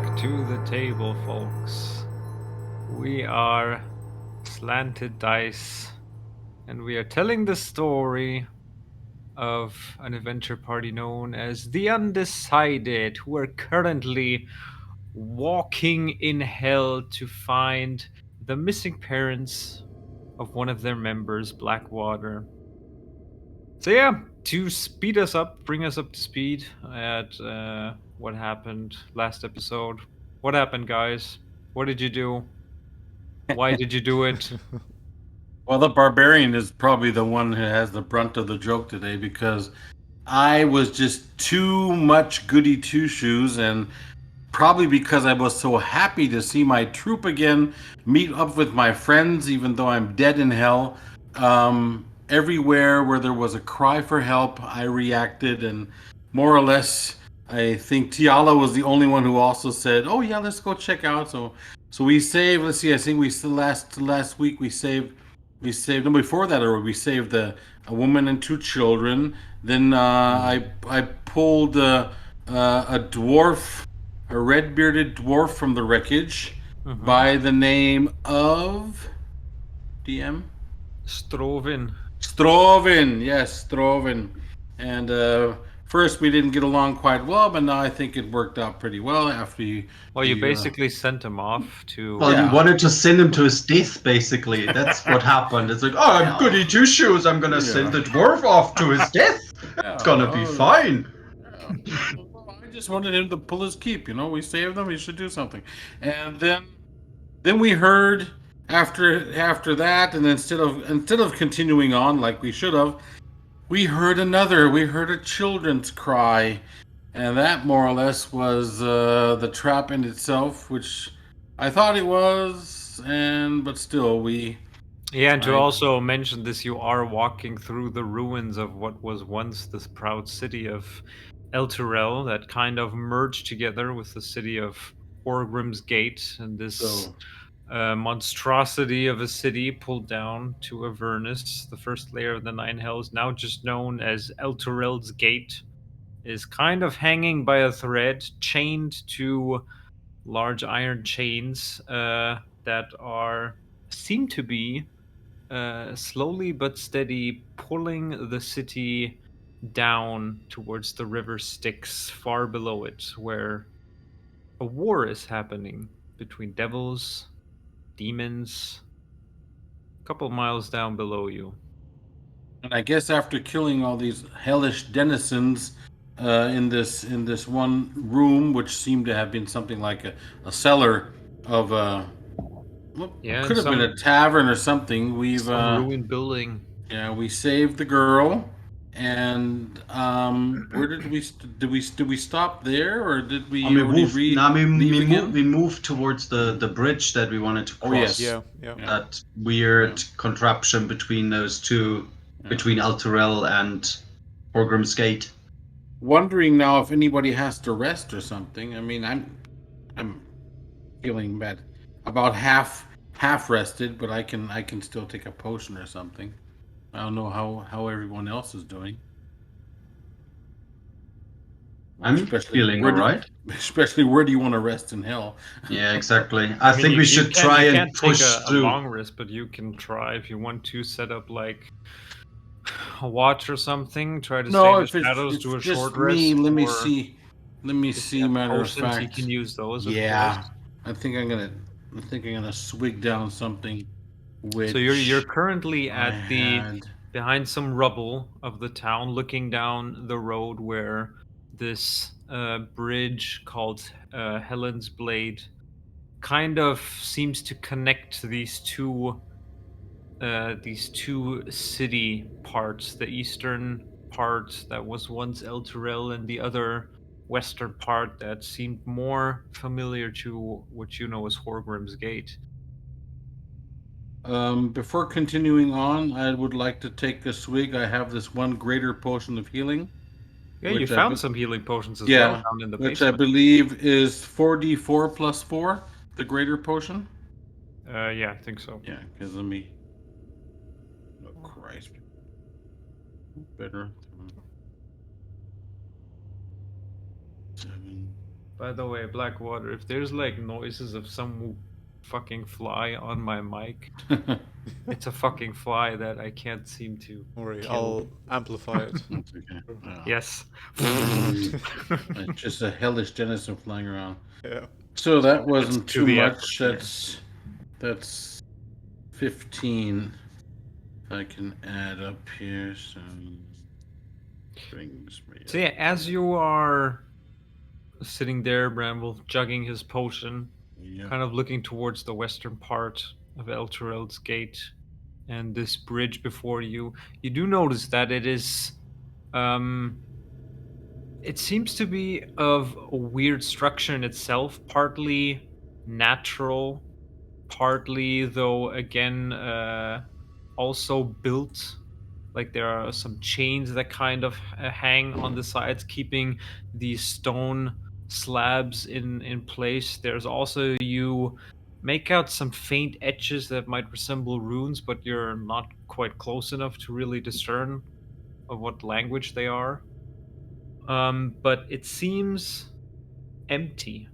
back to the table, folks. We are Slanted Dice, and we are telling the story of an adventure party known as the Undecided, who are currently walking in hell to find the missing parents of one of their members, Blackwater. So yeah, to speed us up, bring us up to speed at what happened last episode. What happened, guys? What did you do? Why did you do it? Well, the barbarian is probably the one who has the brunt of the joke today because I was just too much goody two shoes, and probably because I was so happy to see my troop again, meet up with my friends, even though I'm dead in hell. Everywhere where there was a cry for help, I reacted, and more or less, I think Tiala was the only one who also said, "Oh yeah, let's go check out." So we saved. Let's see. I think we still last week we saved. No, before that, or we saved a woman and two children. Then I pulled a dwarf, a red bearded dwarf from the wreckage Mm-hmm. by the name of DM. Strovin. Strovin, yes, Strovin. And first we didn't get along quite well, but now I think it worked out pretty well after you. Well, you basically sent him off Well, you to. Yeah. wanted to send him to his death, basally. That's what happened. It's like, oh, I'm goody two shoes. I'm gonna send the dwarf off to his death. It's gonna be fine. I just wanted him to pull his keep. We saved him. We should do something. And then we heard after that, and instead of continuing on like we should have, we heard a children's cry, and that more or less was the trap in itself, which I thought it was, but still we. Yeah, and to I, also mention this, you are walking through the ruins of what was once this proud city of Elturel that kind of merged together with the city of Orgrim's Gate, and this so monstrosity of a city pulled down to Avernus, the first layer of the Nine Hells, now just known as Elturel's Gate, is kind of hanging by a thread, chained to large iron chains that are seem to be slowly but steady pulling the city down towards the river Styx, far below it, where a war is happening between devils, demons, a couple miles down below you. And I guess after killing all these hellish denizens in this one room, which seemed to have been something like a cellar of what Yeah, could have been a tavern or something, we've some ruined building. yeah, we saved the girl. And where did we stop there, or did we And we already moved. Now leave again? we moved towards the bridge that we wanted to Oh cross. yes, Yeah. That weird contraption between those two, between Elturel and Orgrim's Gate. Wondering now if anybody has to rest or something. I mean, I'm feeling bad, about half rested, but I can still take a potion or something. I don't know how everyone else is doing. I'm Especially feeling alright. Especially where do you want to rest in hell? Yeah, exactly. I I mean, think we should try you and can't take push a through. long rest, but you can try if you want to set up like a watch or something. Try to stay No, in the if it's shadows, it's do a just short me, rest, let me or see. Let me if you see. have Matter of potions, you can fact, use those, of yeah, course. I think I'm gonna swig down something, So you're which currently I at the had. behind some rubble of the town, looking down the road where this bridge called Helen's Blade kind of seems to connect these two city parts, the eastern part that was once Elturel and the other western part that seemed more familiar to what you know as Horgrim's Gate. Before continuing on, I would like to take a swig. I have this one greater potion of healing, Yeah, you which found some healing potions as well yeah, down in the which I basement. believe is 4d4 plus 4, the greater potion. Yeah, I think so. Yeah, because let me. Oh Christ! Better. 7. By the way, Blackwater, if there's like noises of some fucking fly on my mic, it's a fucking fly that I can't seem to Don't worry, kill. I'll amplify it. It's okay. Yeah. Yes. It's just a hellish denizen flying around. Yeah. So that wasn't to too the much. effort, That's 15. If I can add up here, so brings me. So yeah, as you are sitting there, Bramble, jugging his potion, Yeah. kind of looking towards the western part of Elturel's gate and this bridge before you, you do notice that it is it seems to be of a weird structure in itself, partly natural, partly though again also built. Like there are some chains that kind of hang on the sides, keeping these stone slabs in place. There's also, you make out some faint etches that might resemble runes, but you're not quite close enough to really discern of what language they are. But it seems empty,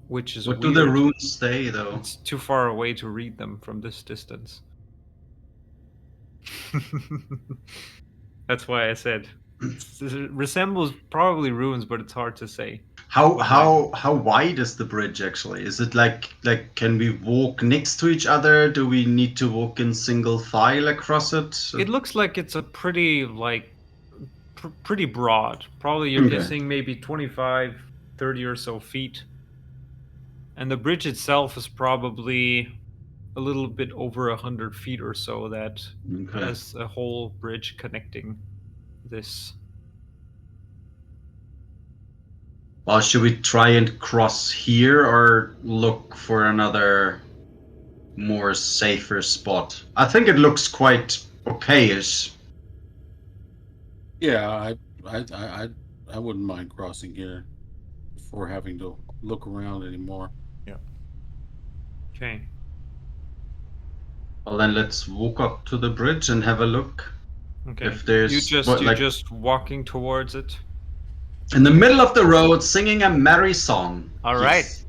which is What do weird. the runes say, though? It's too far away to read them from this distance. That's why I said it resembles probably runes, but it's hard to say. How wide is the bridge actually? Is it like can we walk next to each other? Do we need to walk in single file across it? It looks like it's a pretty pretty broad. Probably you're Okay. guessing maybe 25, 30 or so feet. And the bridge itself is probably a little bit over 100 feet or so, that Okay. has a whole bridge connecting this. Well, should we try and cross here or look for another more safer spot? I think it looks quite okay-ish. Yeah, I wouldn't mind crossing here before having to look around anymore. Okay. Well, then let's walk up to the bridge and have a look. Okay. If there's you're just walking towards it. In the middle of the road, singing a merry song. All Yes. right.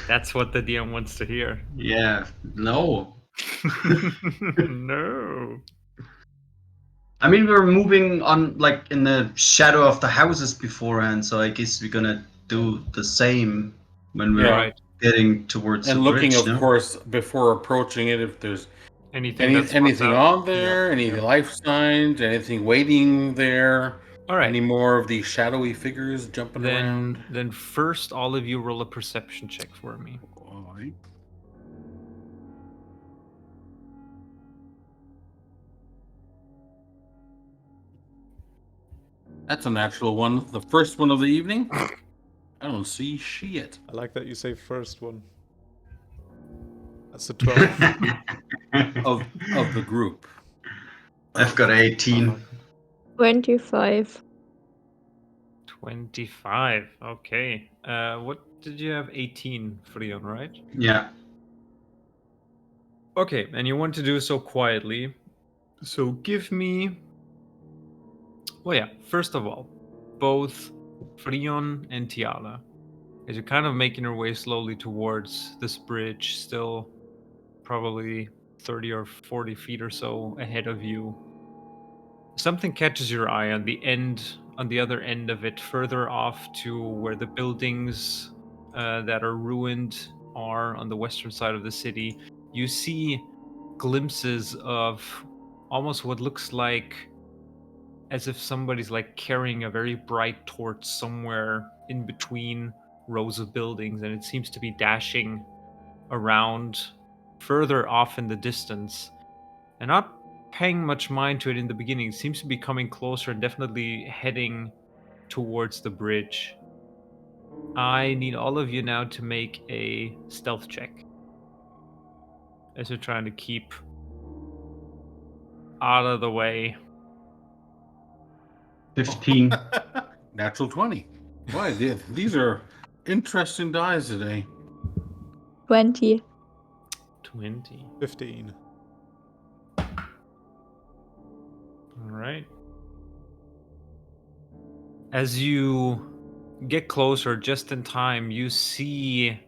That's what the DM wants to hear. Yeah. No. No. I mean, we were moving on like in the shadow of the houses beforehand, so I guess we're gonna do the same when we're Right. getting towards And the looking, bridge. of No? course, before approaching it, if there's Anything anything on there, any life signs, anything waiting there, All right. any more of these shadowy figures jumping around. Then first, all of you roll a perception check for me. All right. That's a natural one. The first one of the evening. I don't see shit. I like that you say first one. That's a 12. of the group. I've got 18. 25. 25. Okay. What did you have? 18, Freon, right? Yeah. Okay, and you want to do so quietly. So give me. Well, yeah. First of all, both Freon and Tiala, as you're kind of making your way slowly towards this bridge, still probably 30 or 40 feet or so ahead of you, something catches your eye on the other end of it, further off to where the buildings that are ruined are on the western side of the city. You see glimpses of almost what looks like as if somebody's like carrying a very bright torch somewhere in between rows of buildings, and it seems to be dashing around further off in the distance, and not paying much mind to it in the beginning. It seems to be coming closer and definitely heading towards the bridge. I need all of you now to make a stealth check, as you're trying to keep out of the way. 15. Natural 20. Boy, these are interesting dies today. 20. 20. 15. All right. As you get closer just in time, you see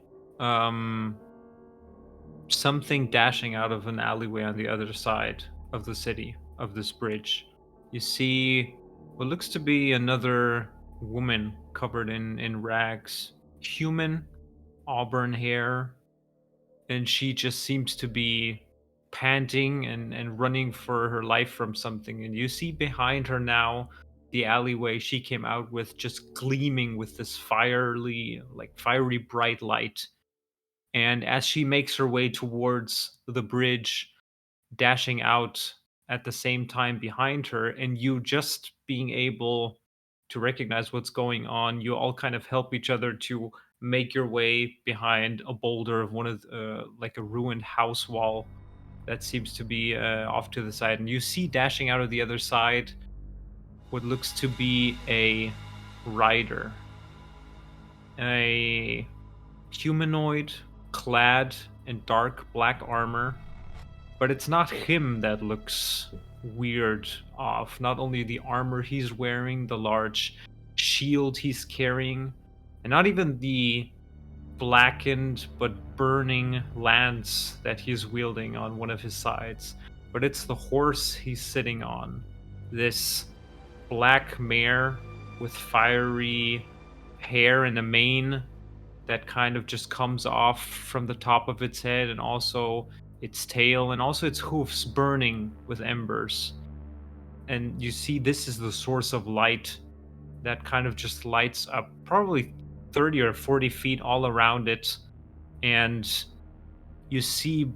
something dashing out of an alleyway on the other side of the city, of this bridge. You see what looks to be another woman covered in rags, human, auburn hair, and she just seems to be panting and running for her life from something. And you see behind her now the alleyway she came out with just gleaming with this fiery bright light. And as she makes her way towards the bridge, dashing out at the same time behind her, and you just being able to recognize what's going on, you all kind of help each other to make your way behind a boulder of one of like a ruined house wall that seems to be off to the side. And you see dashing out of the other side what looks to be a rider, a humanoid clad in dark black armor. But it's not him that looks weird off. Not only the armor he's wearing, the large shield he's carrying, and not even the blackened but burning lance that he's wielding on one of his sides, but it's the horse he's sitting on. This black mare with fiery hair and a mane that kind of just comes off from the top of its head, and also its tail, and also its hoofs burning with embers. And you see this is the source of light that kind of just lights up probably 30 or 40 feet all around it. And you see,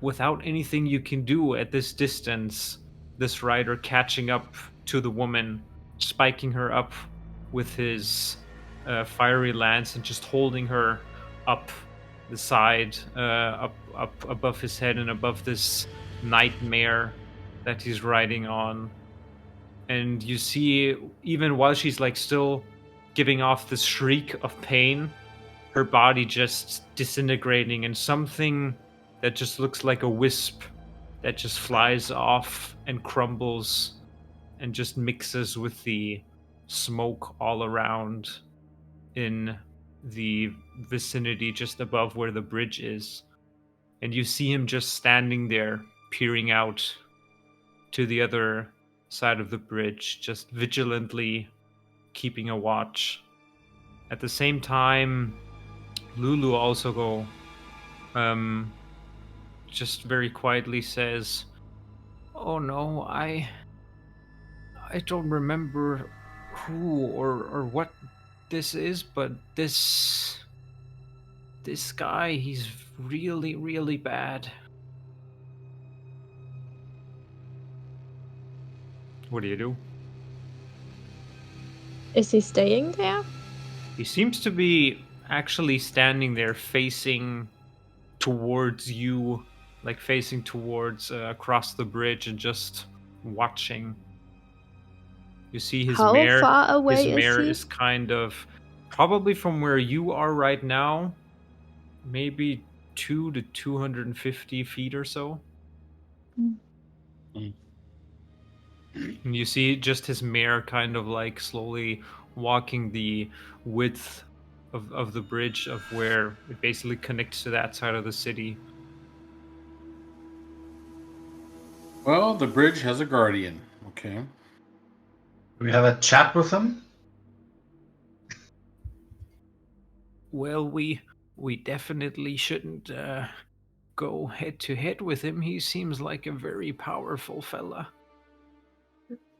without anything you can do at this distance, this rider catching up to the woman, spiking her up with his fiery lance and just holding her up the side, up above his head and above this nightmare that he's riding on. And you see, even while she's like still giving off this shriek of pain, her body just disintegrating, and something that just looks like a wisp that just flies off and crumbles and just mixes with the smoke all around in the vicinity just above where the bridge is. And you see him just standing there, peering out to the other side of the bridge, just vigilantly keeping a watch. At the same time, Lulu also just very quietly says, "Oh no, I don't remember who or what this is, but this guy, he's really, really bad." What do you do? Is he staying there? He seems to be actually standing there facing towards you, like facing towards across the bridge and just watching. You see his How mare. far away His mare he? is kind of probably from where you are right now, maybe 2 to 250 feet or so. Mm. And you see just his mare kind of like slowly walking the width of the bridge of where it basically connects to that side of the city. Well, the bridge has a guardian. Okay. Do we have a chat with him? Well, we definitely shouldn't go head to head with him. He seems like a very powerful fella.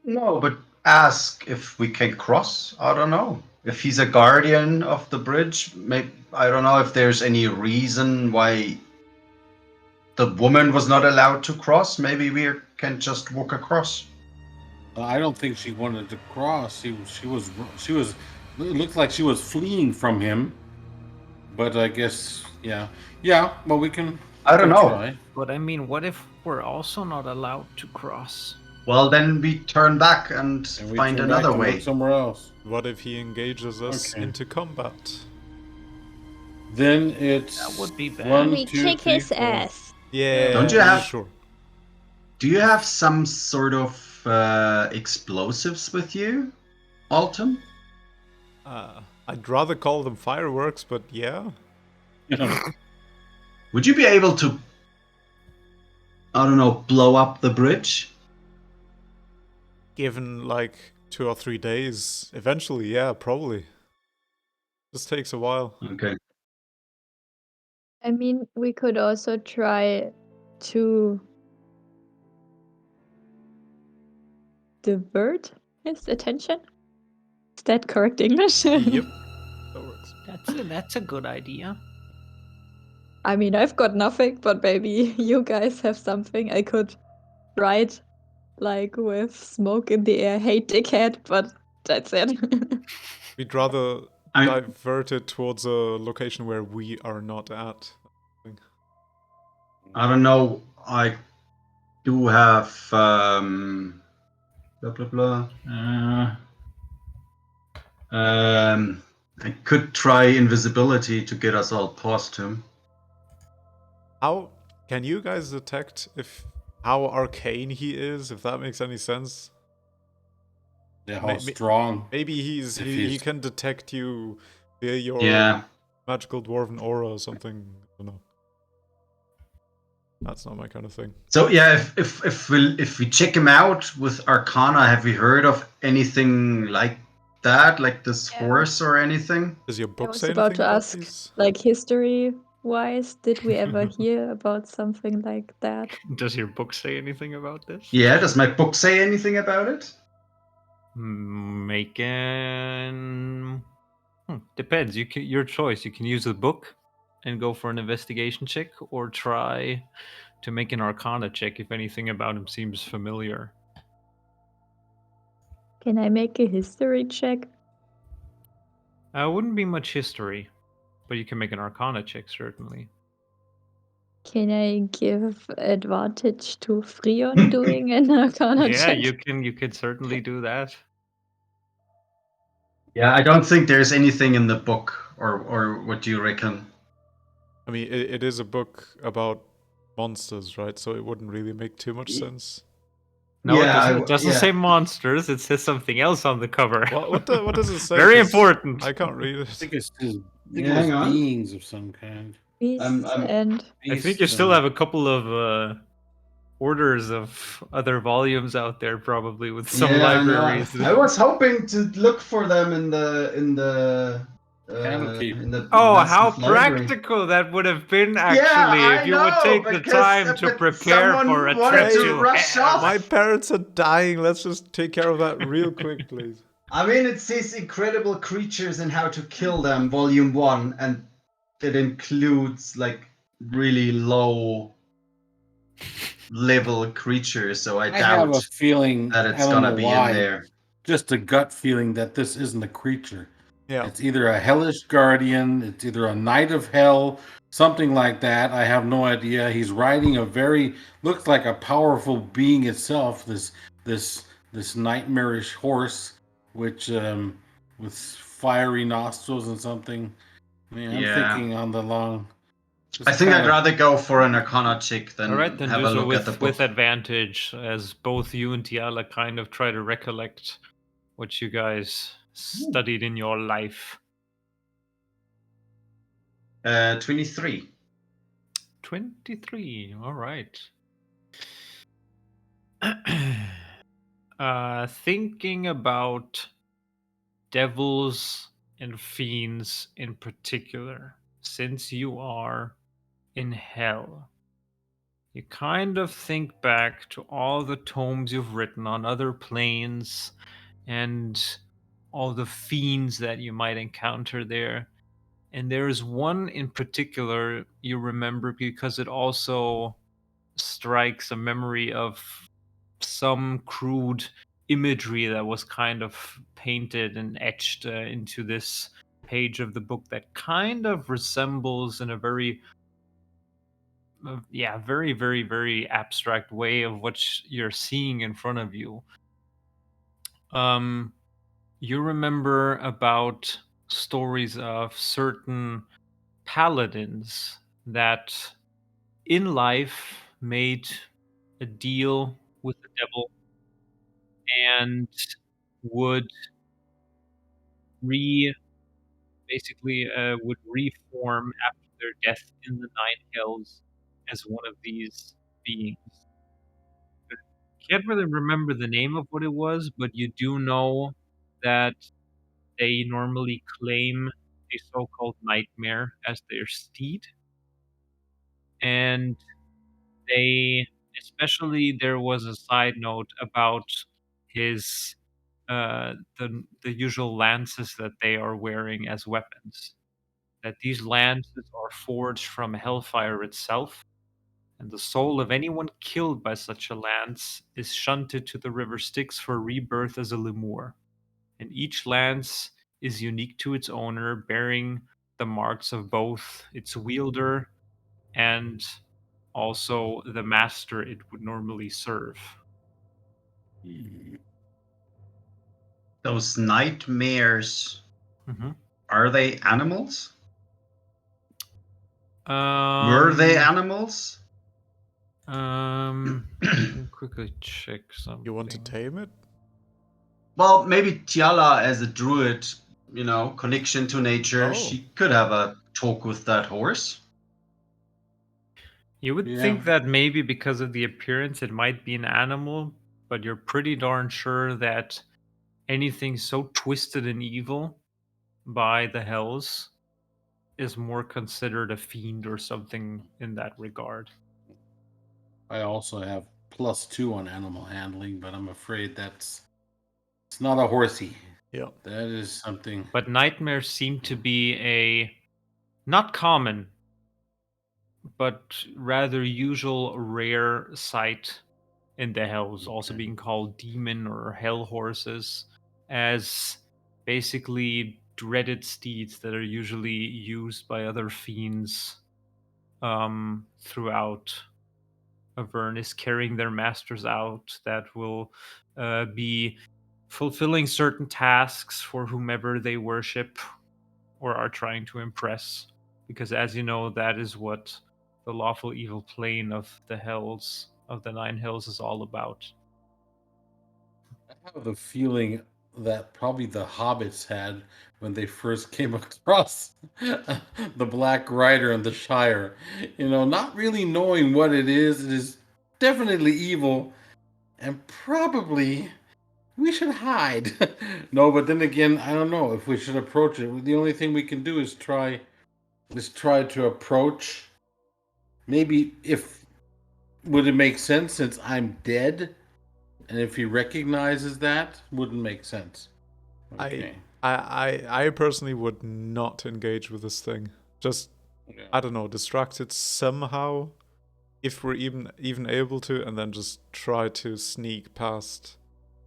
No, but ask if we can cross. I don't know. If he's a guardian of the bridge, maybe, I don't know if there's any reason why the woman was not allowed to cross. Maybe we can just walk across. I don't think she wanted to cross. She was. It looked like she was fleeing from him. But I guess, yeah. Well, we can. I don't know. Try. But I mean, what if we're also not allowed to cross? Well, then we turn back and And we find turn back another and way. look somewhere else. What if he engages us Okay. into combat? Then it's That would be bad. one, We two, kick three, his four. ass. Yeah. Don't you have- Sure. Do you have some sort of explosives with you, Alton? I'd rather call them fireworks, but yeah. Would you be able to, I don't know, blow up the bridge? Given like 2 or 3 days, eventually, yeah, probably. This takes a while. Okay. I mean, we could also try to divert his attention. Is that correct English? Yep, that works. That's a good idea. I mean, I've got nothing, but maybe you guys have something. I could write, like, with smoke in the air, "Hey, dickhead," but that's it. We'd rather I- divert it towards a location where we are not at. I don't know. I do have blah blah blah. I could try invisibility to get us all past him. How can you guys detect how arcane he is, if that makes any sense? Yeah, how strong. Maybe he can detect you via your Yeah. magical dwarven aura or something. I don't know. That's not my kind of thing. So yeah, if we check him out with Arcana, have we heard of anything like that, like this Yeah. horse or anything? Does your I book was say about anything to about ask, these? like, history-wise, did we ever hear about something like that? Does your book say anything about this? Yeah, does my book say anything about it? Depends. Your choice. You can use the book and go for an investigation check, or try to make an Arcana check if anything about him seems familiar. Can I make a history check? Wouldn't be much history, but you can make an Arcana check certainly. Can I give advantage to Freon doing an Arcana Yeah, check? you could certainly do that. Yeah, I don't think there's anything in the book, or what do you reckon? I mean, it is a book about monsters, right? So it wouldn't really make too much sense. No, Yeah, it doesn't say monsters. It says something else on the cover. What does it say? Very 'Cause important. I can't read I it. think it Yeah, hang on. beings of some kind. Beasts and I think you still have a couple of orders of other volumes out there, probably with some libraries. I was hoping to look for them in the Candlekeep. Oh, massive how library. practical that would have been, Yeah, actually, if I you would know, take the because, time to but prepare someone for a wanted trip to to rush hell. off. My parents are dying. Let's just take care of that real quick, please. I mean, it says incredible creatures and how to kill them, volume 1, and it includes like really low level creatures, so I I have a doubt feeling, that I it's don't gonna know be in why, there. just a gut feeling that this isn't a creature. Yeah. It's either a hellish guardian, it's either a knight of hell, something like that. I have no idea. He's riding a looks like a powerful being itself. This nightmarish horse, which with fiery nostrils and something. I mean, I'm Yeah. thinking on the long. I think I'd rather go for an Arcana check than All right, then have do a so look at the book. with advantage, as both you and Tiala kind of try to recollect what you guys studied in your life. 23. 23. All right. Thinking about devils and fiends in particular, since you are in hell, you kind of think back to all the tomes you've written on other planes and all the fiends that you might encounter there. And there is one in particular you remember because it also strikes a memory of some crude imagery that was kind of painted and etched into this page of the book that kind of resembles, in a very very, very, very abstract way, of what you're seeing in front of you. You remember about stories of certain paladins that in life made a deal with the devil and would basically would reform after their death in the Nine Hells as one of these beings. Can't really remember the name of what it was, but you do know that they normally claim a so-called nightmare as their steed, and they, especially, there was a side note about his the usual lances that they are wearing as weapons. That these lances are forged from hellfire itself, and the soul of anyone killed by such a lance is shunted to the river Styx for rebirth as a lemur. And each lance is unique to its owner, bearing the marks of both its wielder and also the master it would normally serve. Those nightmares, Mhm. are they animals? Um, Were they animals? I can quickly check something. You want to tame it? Well, maybe Tiala, as a druid, connection to nature, Oh. she could have a talk with that horse. You would Yeah. think that maybe because of the appearance it might be an animal, but you're pretty darn sure that anything so twisted and evil by the hells is more considered a fiend or something in that regard. I also have +2 on animal handling, but I'm afraid it's not a horsey. Yeah. That is something. But nightmares seem to be a not common, but rather usual rare sight in the hells, also Okay. being called demon or hell horses, as basically dreaded steeds that are usually used by other fiends throughout Avernus, carrying their masters out that will be fulfilling certain tasks for whomever they worship or are trying to impress. Because as you know, that is what the lawful evil plane of the hells, of the Nine Hells, is all about. I have the feeling that probably the hobbits had when they first came across the Black Rider and the Shire. Not really knowing what it is. It is definitely evil, and probably we should hide. No, but then again, I don't know if we should approach it. The only thing we can do is try to approach. Maybe if would it make sense since I'm dead, and if he recognizes that, wouldn't make sense. Okay. I personally would not engage with this thing. Just Yeah. I don't know, distract it somehow, if we're even able to, and then just try to sneak past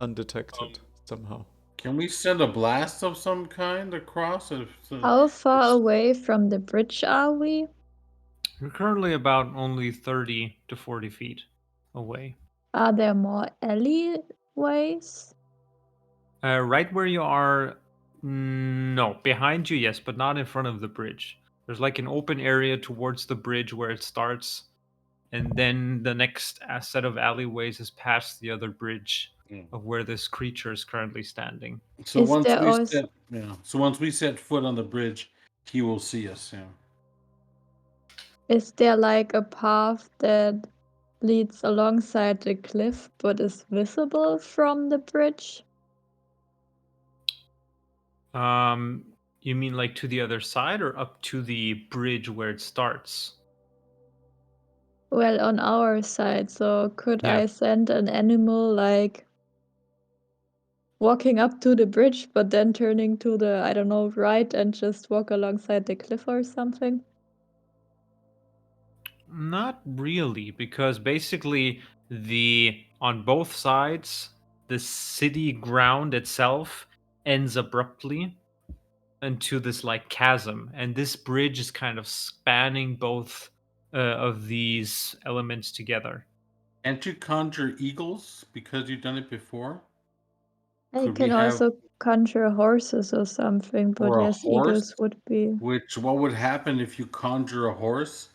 undetected somehow. Can we send a blast of some kind across? How far away from the bridge are we? We're currently about only 30 to 40 feet away. Are there more alleyways? Right where you are, no. Behind you, yes, but not in front of the bridge. There's like an open area towards the bridge where it starts, and then the next set of alleyways is past the other bridge of where this creature is currently standing. So Is once there we also- set foot on the bridge, he will see us. Yeah. Is there like a path that leads alongside the cliff but is visible from the bridge? You mean like to the other side or up to the bridge where it starts? Well, on our side, so could Yeah. I send an animal like walking up to the bridge but then turning to the, I don't know, right and just walk alongside the cliff or something? Not really, because basically on both sides, the city ground itself ends abruptly into this like chasm, and this bridge is kind of spanning both of these elements together. And to conjure eagles because you've done it before. I Could we can have also conjure horses or something, but or a yes, horse? eagles would be. What would happen if you conjure a horse,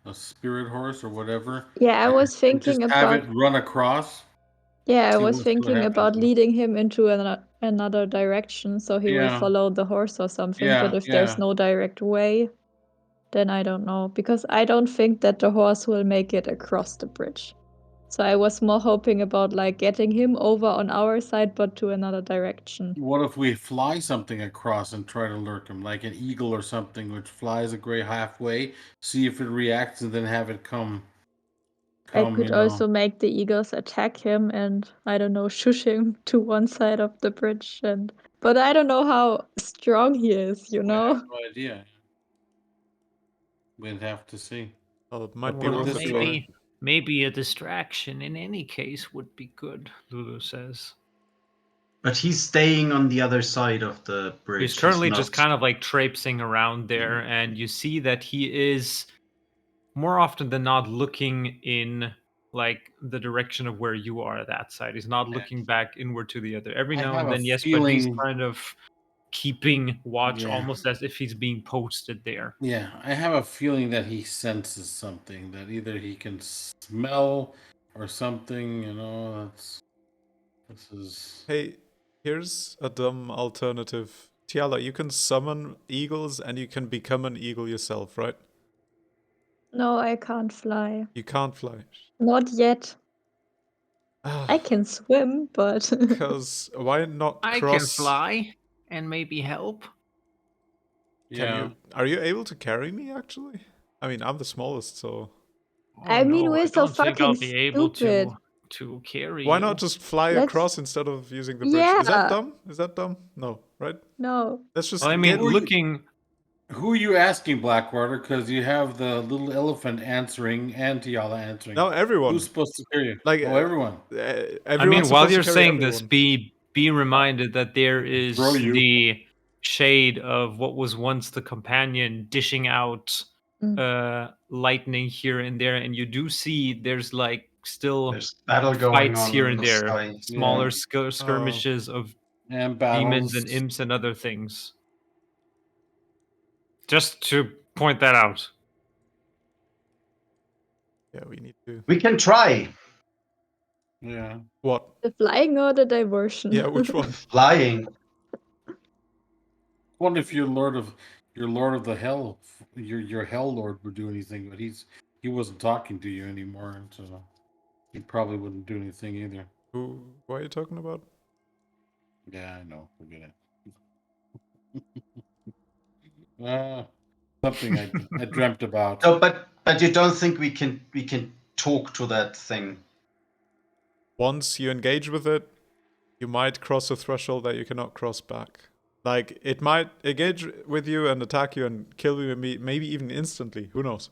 a spirit horse or whatever? Yeah, I was and just thinking have about. it run across. Yeah, I See was what thinking happens. about leading him into another direction, so he will Yeah. follow the horse or something. But Yeah, if there's yeah. no direct way, then I don't know. Because I don't think that the horse will make it across the bridge. So I was more hoping about like getting him over on our side, but to another direction. What if we fly something across and try to lurk him, like an eagle or something, which flies a gray halfway, see if it reacts, and then have it come. I could also make the eagles attack him and I don't know, shush him to one side of the bridge. But I don't know how strong he is, you I know. have no idea. We'd have to see. Well, it might be Put it Well, worth a this way. try. maybe a distraction in any case would be good, Lulu says. But he's staying on the other side of the bridge. He's currently just not... kind of like traipsing around there, and you see that he is more often than not looking in like the direction of where you are that side. He's not looking back inward to the other. Every I now have and a then, yes, but he's feeling. kind of keeping watch Yeah. almost as if he's being posted there. Yeah, I have a feeling that he senses something, that either he can smell or something, this is. Hey, here's a dumb alternative. Tiala, you can summon eagles and you can become an eagle yourself, right? No, I can't fly. You can't fly. Not yet. I can swim, but Because why not I can cross? fly and maybe help. Can Yeah. you? Are you able to carry me? Actually, I mean, I'm the smallest, so I mean, no, we're I so don't think I'll fucking be able stupid. to carry why you. not just fly Let's- across instead of using the bridge? Is that Yeah. dumb? Is that dumb? No, right? No. Let's just Well, I get. mean, Who you- looking. Who are you asking, Blackwater? Because you have the little elephant answering and Tiala answering. No, everyone. Who's supposed to carry you? Like everyone. Everyone's I mean, while supposed to you're carry saying this, everyone. be reminded that there is Throw you. the shade of what was once the companion dishing out lightning here and there, and you do see there's like still There's battle going fights on here in and the there, sky. smaller Yeah. skirmishes of And demons battles. and imps and other things. Just to point that out. Yeah, we need to. We can try Yeah. What? The flying or the diversion? Yeah, which one? flying. Wonder if your Lord of the Hell, your Hell Lord would do anything, but he wasn't talking to you anymore, and so he probably wouldn't do anything either. Who are you talking about? Yeah, I know. Forget it. Something I dreamt about. No, but you don't think we can talk to that thing? Once you engage with it, you might cross a threshold that you cannot cross back. Like, it might engage with you and attack you and kill you, maybe even instantly. Who knows?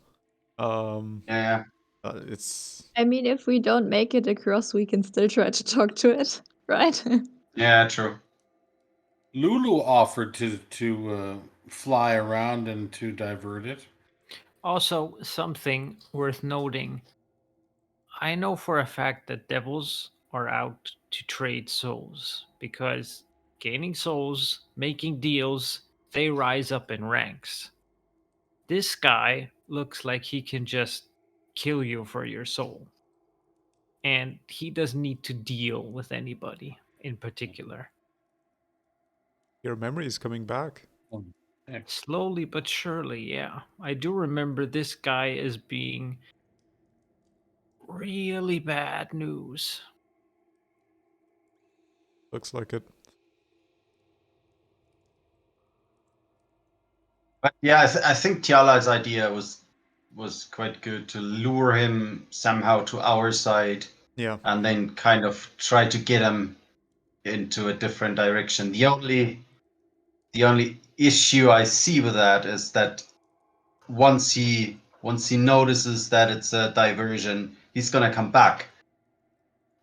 Yeah. It's. I mean, if we don't make it across, we can still try to talk to it, right? Yeah, true. Lulu offered to fly around and to divert it. Also, something worth noting. I know for a fact that devils are out to trade souls because gaining souls, making deals, they rise up in ranks. This guy looks like he can just kill you for your soul. And he doesn't need to deal with anybody in particular. Your memory is coming back. Slowly but surely, yeah. I do remember this guy as being really bad news. Looks like it. But yeah, I think Tiala's idea was quite good to lure him somehow to our side. Yeah. And then kind of try to get him into a different direction. The only issue I see with that is that once he notices that it's a diversion, he's gonna come back.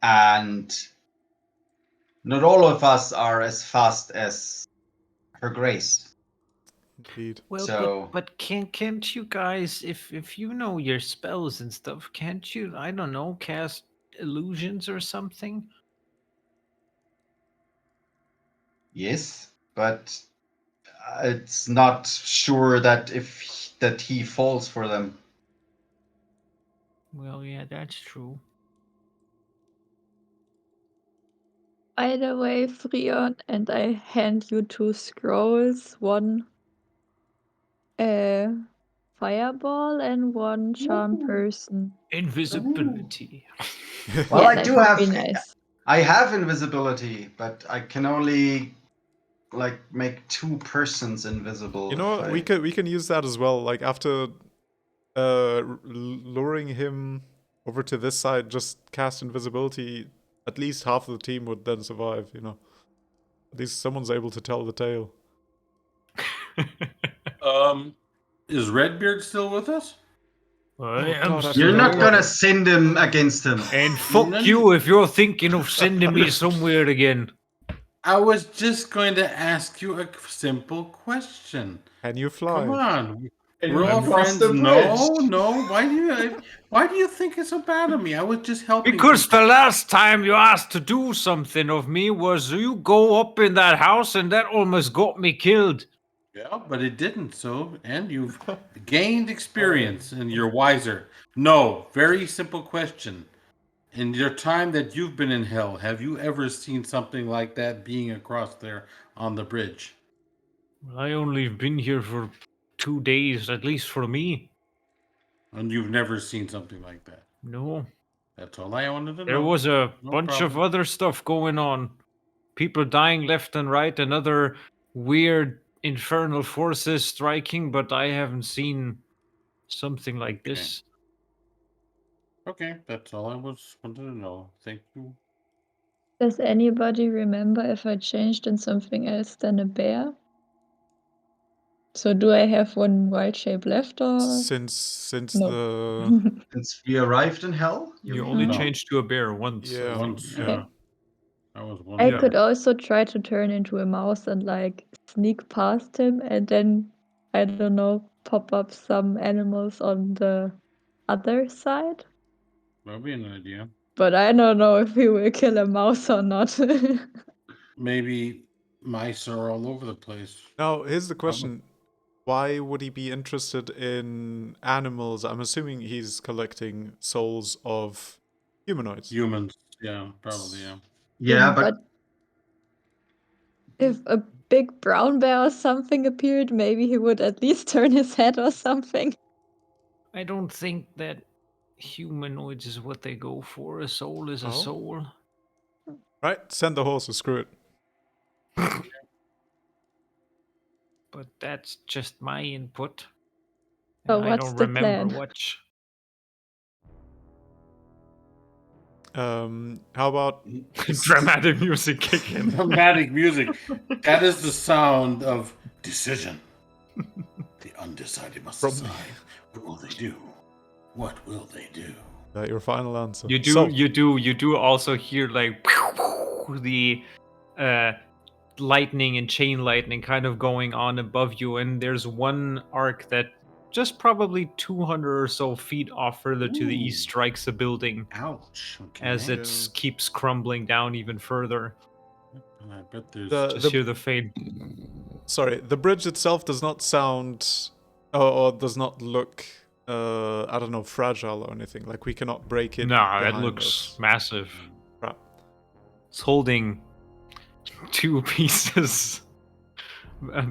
And not all of us are as fast as Her Grace. Indeed. Well, So but can't you guys, if you know your spells and stuff, can't you, I don't know, cast illusions or something? yes, but it's not sure that that he falls for them. Well, yeah, that's true. By the way, Freon, and I hand you 2 scrolls, one fireball and one charm person. Invisibility. Well, Yeah, I that do would have. be nice. I have invisibility, but I can only like make 2 persons invisible. You know if what? We can use that as well. Like after luring him over to this side, just cast invisibility. At least half of the team would then survive. You know, at least someone's able to tell the tale. Is Redbeard still with us? I am God, I still You're not forgot here. gonna send him against him. And fuck you if you're thinking of sending me somewhere again. I was just going to ask you a simple question. Can you fly? Come on. Can We're you all cross friends. the No, bridge? no. Why do you think it's so bad of me? I was just helping. Because people. the last time you asked to do something of me was you go up in that house and that almost got me killed. Yeah, but it didn't. So, and you've gained experience and you're wiser. No, very simple question. In your time that you've been in hell, have you ever seen something like that being across there on the bridge? Well, I only been here for 2 days, at least for me. And you've never seen something like that. No. That's all I wanted to know. There was a No bunch of problem. other stuff going on. People dying left and right, and other weird infernal forces striking, but I haven't seen something like this. Okay, that's all I wanted to know. Thank you. Does anybody remember if I changed in something else than a bear? So do I have one wild shape left or Since no? the Since we arrived in hell, You mean? only No. changed to a bear once. I Yeah. think. Once, Okay. yeah. That was one. I Yeah. could also try to turn into a mouse and like sneak past him and then, I don't know, pop up some animals on the other side. That'd be an idea. But I don't know if he will kill a mouse or not. Maybe mice are all over the place. Now, here's the question. Why would he be interested in animals? I'm assuming he's collecting souls of humanoids. Humans, yeah, probably, yeah. Yeah, but if a big brown bear or something appeared, maybe he would at least turn his head or something. I don't think that humanoids is what they go for. A soul is a Oh. soul. Right, send the horses, screw it. But that's just my input. So And I what's don't the remember plan? much. How about Dramatic music kicking. Dramatic music. That is the sound of decision. The undecided must decide. What will they do? What will they do? that your final answer? You do, So, you do also hear like the lightning and chain lightning kind of going on above you, and there's one arc that just probably 200 or so feet off further to the east Ooh. strikes a building Ouch. Okay. as it keeps crumbling down even further. I bet there's Just hear the fade. Sorry, the bridge itself does not sound, or does not look, I don't know, fragile or anything. Like we cannot break it. Nah, that behind looks us. massive. Crap. It's holding 2 pieces,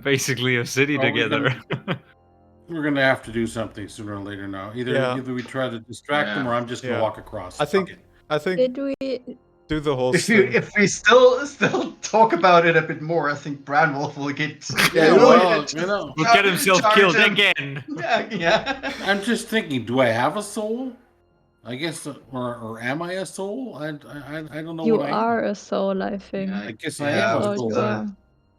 basically a city together. We're gonna have to do something sooner or later now. Either we try to distract them, or I'm just gonna walk across. I think Did we? do the horse if we still talk about it a bit more, I think Branwolf will get Will get himself killed again. Yeah. I'm just thinking, do I have a soul? I guess, or am I a soul? I don't know. You what are a soul, I think. I guess I am a Oh, soul. you are.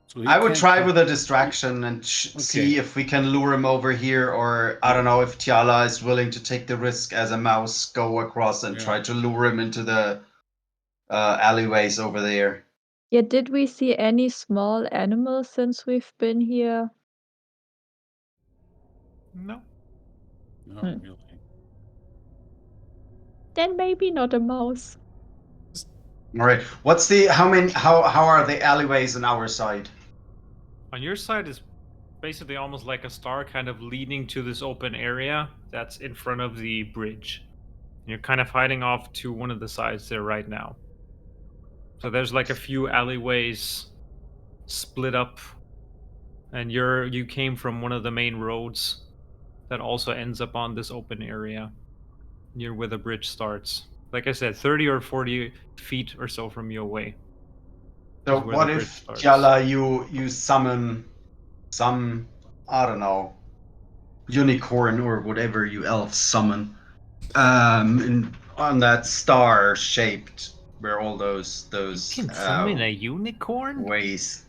So he I would can't try kill- with a distraction and see if we can lure him over here, or I don't know if Tiala is willing to take the risk as a mouse, go across and try to lure him into the alleyways over there. Yeah, did we see any small animals since we've been here? No. No, really. Then maybe not a mouse. All right. What's the how are the alleyways on our side? On your side is basically almost like a star kind of leading to this open area that's in front of the bridge. You're kind of hiding off to one of the sides there right now. So there's like a few alleyways split up, and you came from one of the main roads that also ends up on this open area near where the bridge starts. Like I said, 30 or 40 feet or so from you away. So is where what the bridge if, starts. Tiala, you summon some, I don't know, unicorn or whatever you elves summon, on that star shaped where all those You can summon a unicorn? ways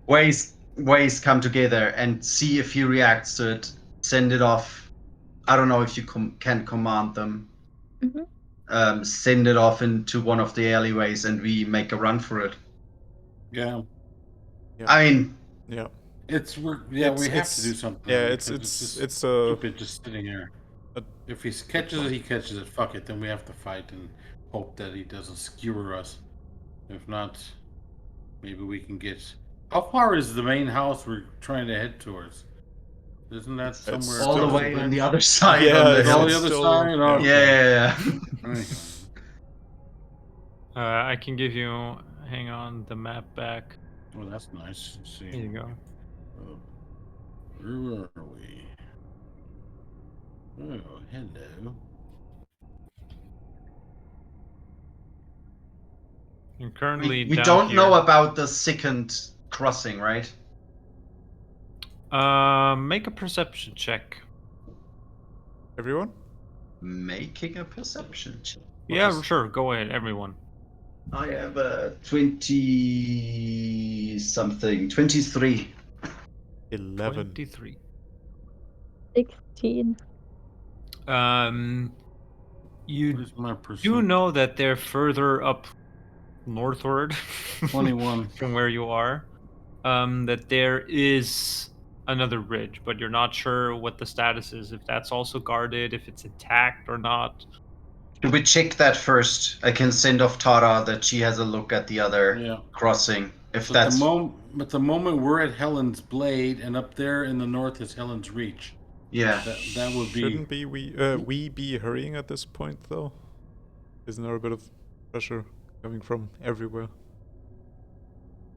ways come together, and see if he reacts to it. Send it off. I don't know if you can command them. Mhm. Send it off into one of the alleyways, and we make a run for it. Yeah. I mean, Yeah. We have to do something. Yeah, because it's just a stupid just sitting here. a- If he catches it, he catches it. Fuck it. Then we have to fight and hope that he doesn't skewer us. If not, maybe we can get. How far is the main house we're trying to head towards? Isn't that it's somewhere all the across way on the bridge? other side. Yeah, on the it's On hill. the other still- side? yeah. Okay. Yeah. Anyway. I can give you. Hang on, the map back. Well, that's nice. Let's see. Here you go. Where are we? Oh, hello. You're currently We down don't here. know about the second crossing, right? Make a perception check. everyone. Making a perception check. Yeah, sure. Go ahead, everyone. I have a 20 something, 23. 11. 23. 16. You What is my do percent? know that they're further up northward 21. from where you are. That there is another bridge, but you're not sure what the status is. If that's also guarded, if it's intact or not. Should we check that first? I can send off Tara that she has a look at the other Yeah. crossing. If But that's the moment we're at Helen's Blade, and up there in the north is Helen's Reach. yeah. That would be. Shouldn't be we be hurrying at this point though? Isn't there a bit of pressure coming from everywhere?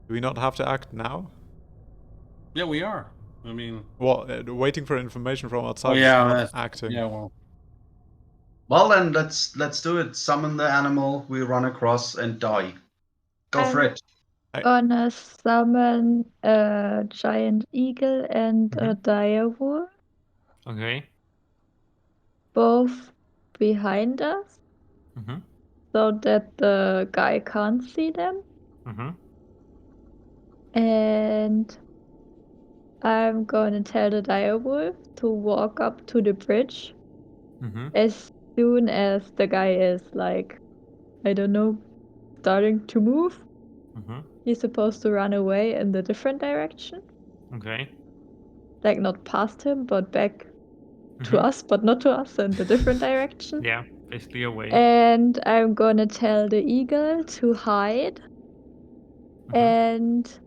Do we not have to act now? Yeah, we are. I mean. Well, waiting for information from outside. Oh yeah, is not that's acting. Yeah, well. Well then, let's do it. Summon the animal we run across and die. Go for it. Gonna summon a giant eagle and a direwolf, Okay. both behind us, Mm-hmm. so that the guy can't see them. Mm-hmm. And I'm gonna tell the direwolf to walk up to the bridge Mm-hmm. as soon as the guy is like, I don't know, starting to move. Mm-hmm. He's supposed to run away in the different direction. Okay. Like not past him, but back to Mhm. us, but not to us, in the different direction. Yeah, basically away. And I'm gonna tell the eagle to hide. Mhm. And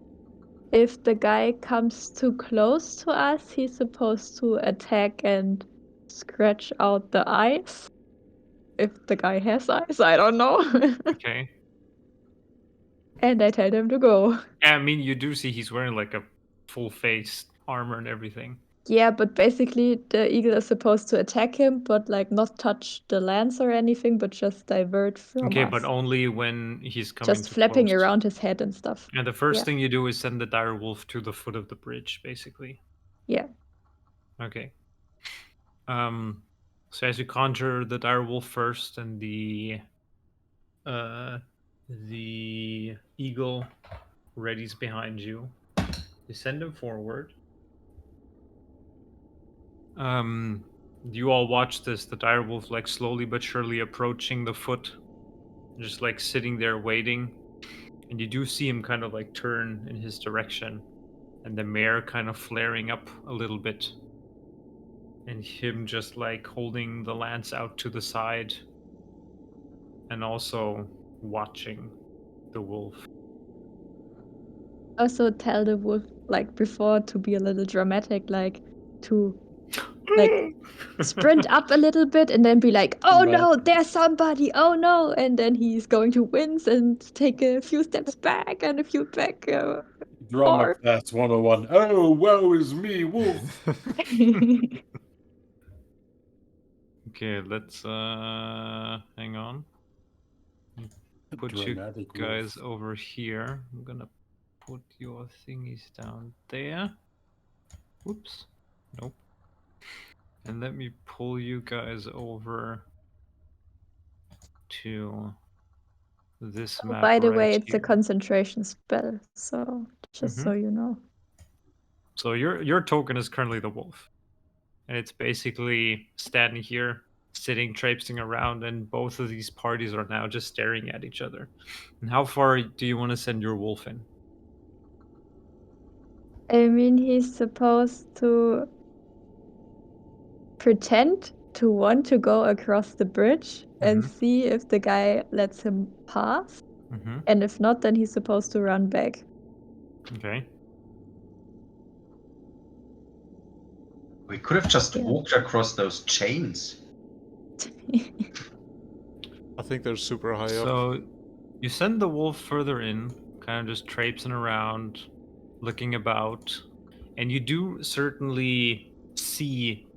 if the guy comes too close to us, he's supposed to attack and scratch out the eyes. If the guy has eyes, I don't know. Okay. And I tell him to go. Yeah, I mean, you do see he's wearing like a full face armor and everything. Yeah, but basically the eagle is supposed to attack him, but like not touch the lance or anything, but just divert from Okay, us. but only when he's coming Just too flapping close. around his head and stuff. And the first Yeah. thing you do is send the dire wolf to the foot of the bridge, basically. Yeah. Okay. So as you conjure the dire wolf first, and the eagle readies behind you, you send him forward. You all watch this, the dire wolf like slowly but surely approaching the foot, just like sitting there waiting. And you do see him kind of like turn in his direction, and the mare kind of flaring up a little bit, and him just like holding the lance out to the side and also watching the wolf. Also tell the wolf, like before, to be a little dramatic, like to like sprint up a little bit and then be like, oh Right. no, there's somebody, oh no, and then he's going to wince and take a few steps back and a few back. Drama Or- class 101. Oh, woe is me, wolf. Okay, let's hang on. Put Dramatic you guys wolf. over here. I'm gonna put your thingies down there. Whoops. Nope. And let me pull you guys over to this map. By the right way, it's here. a concentration spell, so just so you know. So your token is currently the wolf, and it's basically standing here, sitting, traipsing around, and both of these parties are now just staring at each other. And how far do you want to send your wolf in? I mean, he's supposed to pretend to want to go across the bridge and Mhm. see if the guy lets him pass. Mm-hmm. And if not, then he's supposed to run back. Okay. We could have just Yeah. walked across those chains. I think they're super high up. So you send the wolf further in, kind of just traipsing around, looking about, and you do certainly see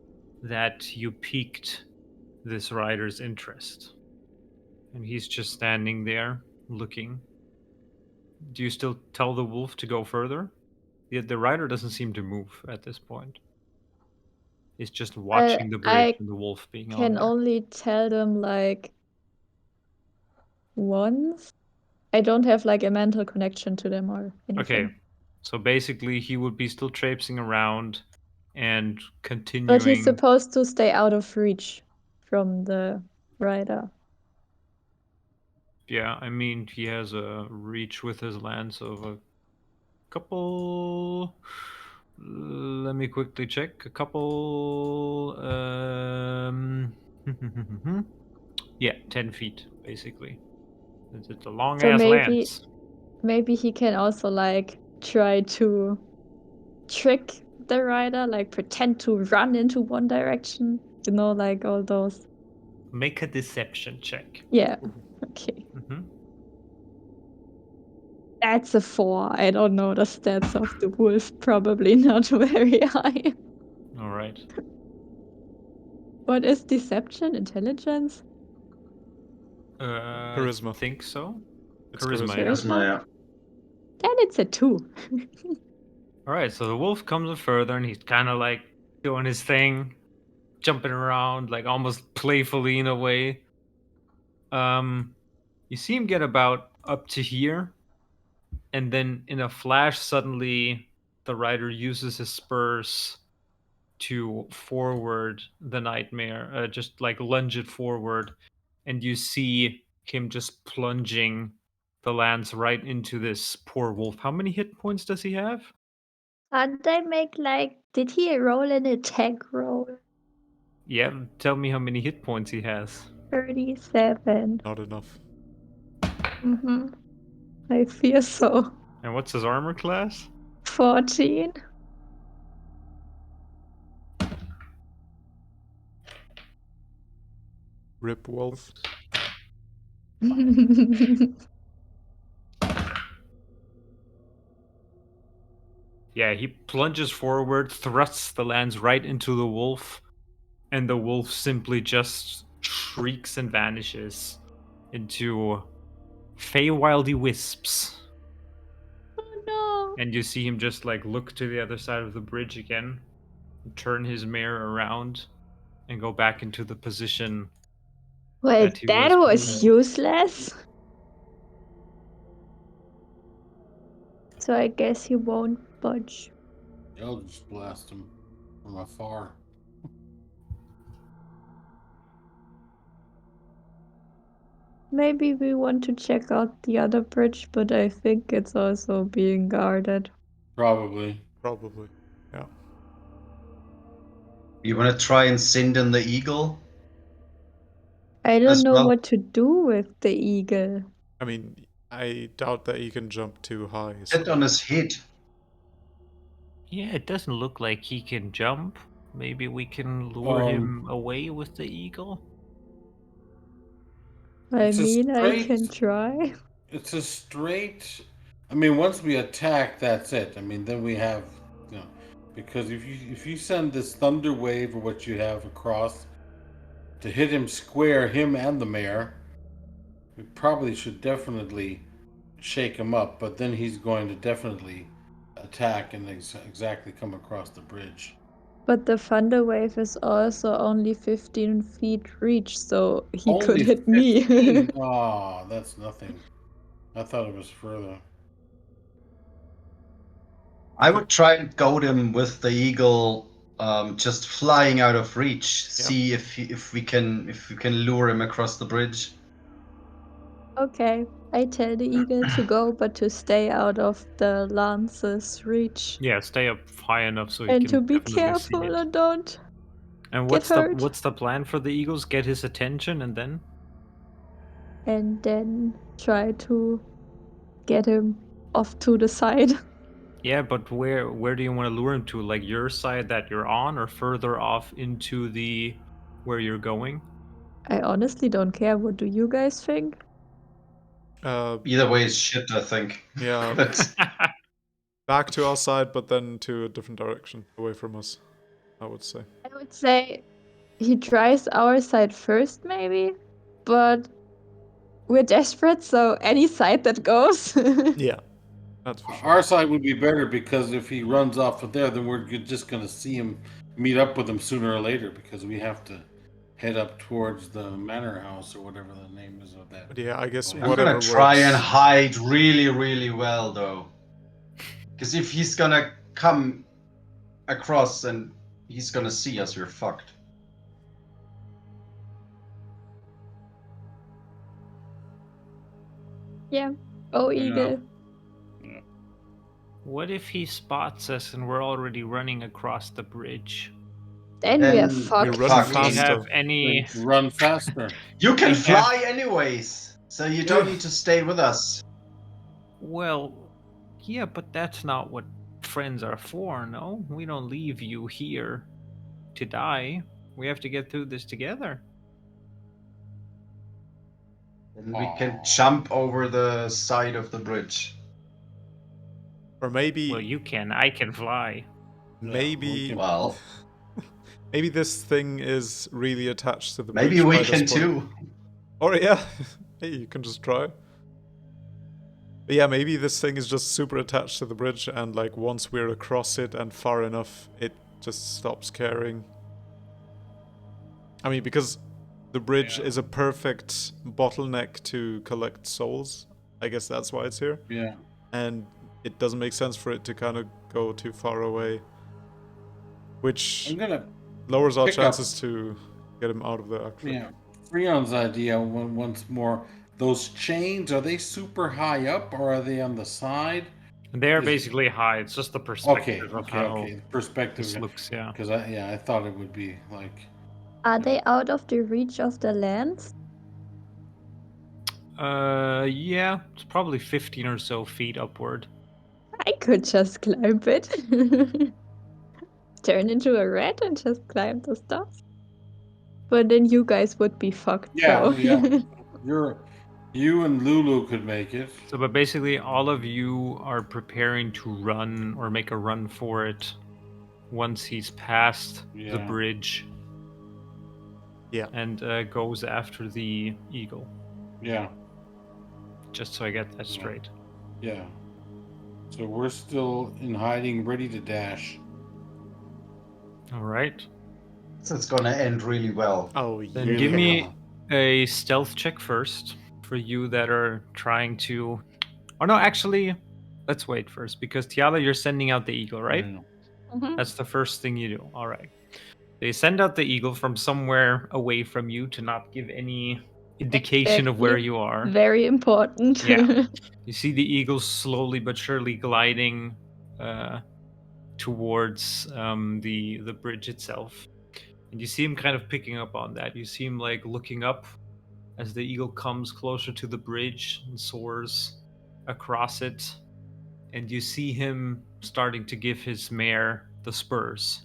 that you piqued this rider's interest. And he's just standing there looking. Do you still tell the wolf to go further? The rider doesn't seem to move at this point. He's just watching the bridge I and the wolf being on can there. only tell them like once. I don't have like a mental connection to them or anything. Okay, so basically he would be still traipsing around and But he's continuing. supposed to stay out of reach from the rider. Yeah, I mean he has a reach with his lance of a couple. Let me quickly check. A couple. Yeah, 10 feet basically. It's a long So ass lance. maybe he can also like try to trick the rider, like pretend to run into one direction. You know, like all those. Make a deception check. Yeah. Okay. Mm-hmm. That's a 4. I don't know the stats of the wolf. Probably not very high. All right. What is deception? Intelligence? Charisma. I think so. It's Charisma, yeah. Charisma, yeah. Then it's a 2. All right, so the wolf comes up further, and he's kind of like doing his thing, jumping around, like almost playfully in a way. You see him get about up to here, and then in a flash, suddenly the rider uses his spurs to forward the nightmare, just like lunge it forward, and you see him just plunging the lance right into this poor wolf. How many hit points does he have? Can't I make like. Did he roll an attack roll? Yeah, tell me how many hit points he has. 37. Not enough. Mm-hmm. I fear so. And what's his armor class? 14. Rip wolf. Yeah, he plunges forward, thrusts the lance right into the wolf, and the wolf simply just shrieks and vanishes into Feywildy wisps. Oh no. And you see him just like look to the other side of the bridge again, turn his mare around, and go back into the position Well, that he that was before. useless. So I guess he won't budge. I'll just blast him from afar. Maybe we want to check out the other bridge, but I think it's also being guarded. Probably. Probably. Yeah. You want to try and send in the eagle? I don't As know well? what to do with the eagle. I mean, I doubt that he can jump too high. Hit So. on his head. Yeah, it doesn't look like he can jump. Maybe we can lure him away with the eagle? I It's a mean, I straight- can try. It's a straight. I mean, once we attack, that's it. I mean, then we have, you know, because if you send this thunder wave or what you have across to hit him square, him and the mayor, we probably should definitely shake him up. But then he's going to definitely attack and exactly come across the bridge. But the thunder wave is also only 15 feet reach, so he Only could hit me. 15? Oh, that's nothing. I thought it was further. I would try and goad him with the eagle, just flying out of reach. See if we can lure him across the bridge. Okay, I tell the eagle to go, but to stay out of the lance's reach. Yeah, stay up high enough so he And can to be definitely see careful it. and don't And get hurt. what's the plan for the eagles? Get his attention and then? And then try to get him off to the side. Yeah, but where do you want to lure him to? Like your side that you're on, or further off into the where you're going? I honestly don't care. What do you guys think? Either way is shit, I think. Yeah. But Back to our side, but then to a different direction, away from us, I would say. I would say he tries our side first, maybe, but we're desperate, so any side that goes. Yeah, that's for sure. Our side would be better because if he runs off of there, then we're just going to see him, meet up with him sooner or later because we have to head up towards the manor house or whatever the name is of that. But yeah, I guess I'm whatever gonna try works. and hide really, really well, though. Because if he's gonna come across and he's gonna see us, we're fucked. Yeah. Oh, eagle. What if he spots us and we're already running across the bridge? Then we are Then fucked. You're running Fuck. Do we faster. have any? Run faster. You can We fly anyways, so you don't Yeah. need to stay with us. Well, yeah, but that's not what friends are for, no? We don't leave you here to die. We have to get through this together. And we can jump over the side of the bridge. Or maybe, Well, you can. I can fly. maybe, Well, maybe this thing is really attached to the maybe bridge we by can this point. too. Or yeah, hey, you can just try. But yeah, maybe this thing is just super attached to the bridge, and like once we're across it and far enough, it just stops caring. I mean, because the bridge is a perfect bottleneck to collect souls. I guess that's why it's here. Yeah. And it doesn't make sense for it to kind of go too far away, which I'm gonna lowers our pick up- chances to get him out of the action. Yeah, Freon's idea once more. Those chains, are they super high up or are they on the side? They're Is- basically high. It's just the perspective of how Okay. Perspective. this looks. Yeah. Because I thought it would be like. Are they out of the reach of the lance? Yeah. It's probably 15 or so feet upward. I could just climb it. Turn into a rat and just climb the stuff. But then you guys would be fucked, Yeah, so. yeah. You and Lulu could make it. So, but basically, all of you are preparing to run or make a run for it once he's past the Yeah. bridge. Yeah. And goes after the eagle. Yeah, Just so I get that straight. yeah. So we're still in hiding, ready to dash. All right. So it's gonna end really well. Oh, yeah. Then give me a stealth check first for you that are trying to. Oh no, actually, let's wait first because Tiala, you're sending out the eagle, right? Yeah. Mhm. That's the first thing you do. All right. They send out the eagle from somewhere away from you to not give any indication of where Exactly. you are. Very important. Yeah. You see the eagle slowly but surely gliding towards the bridge itself, and you see him kind of picking up on that. You see him like looking up as the eagle comes closer to the bridge and soars across it, and you see him starting to give his mare the spurs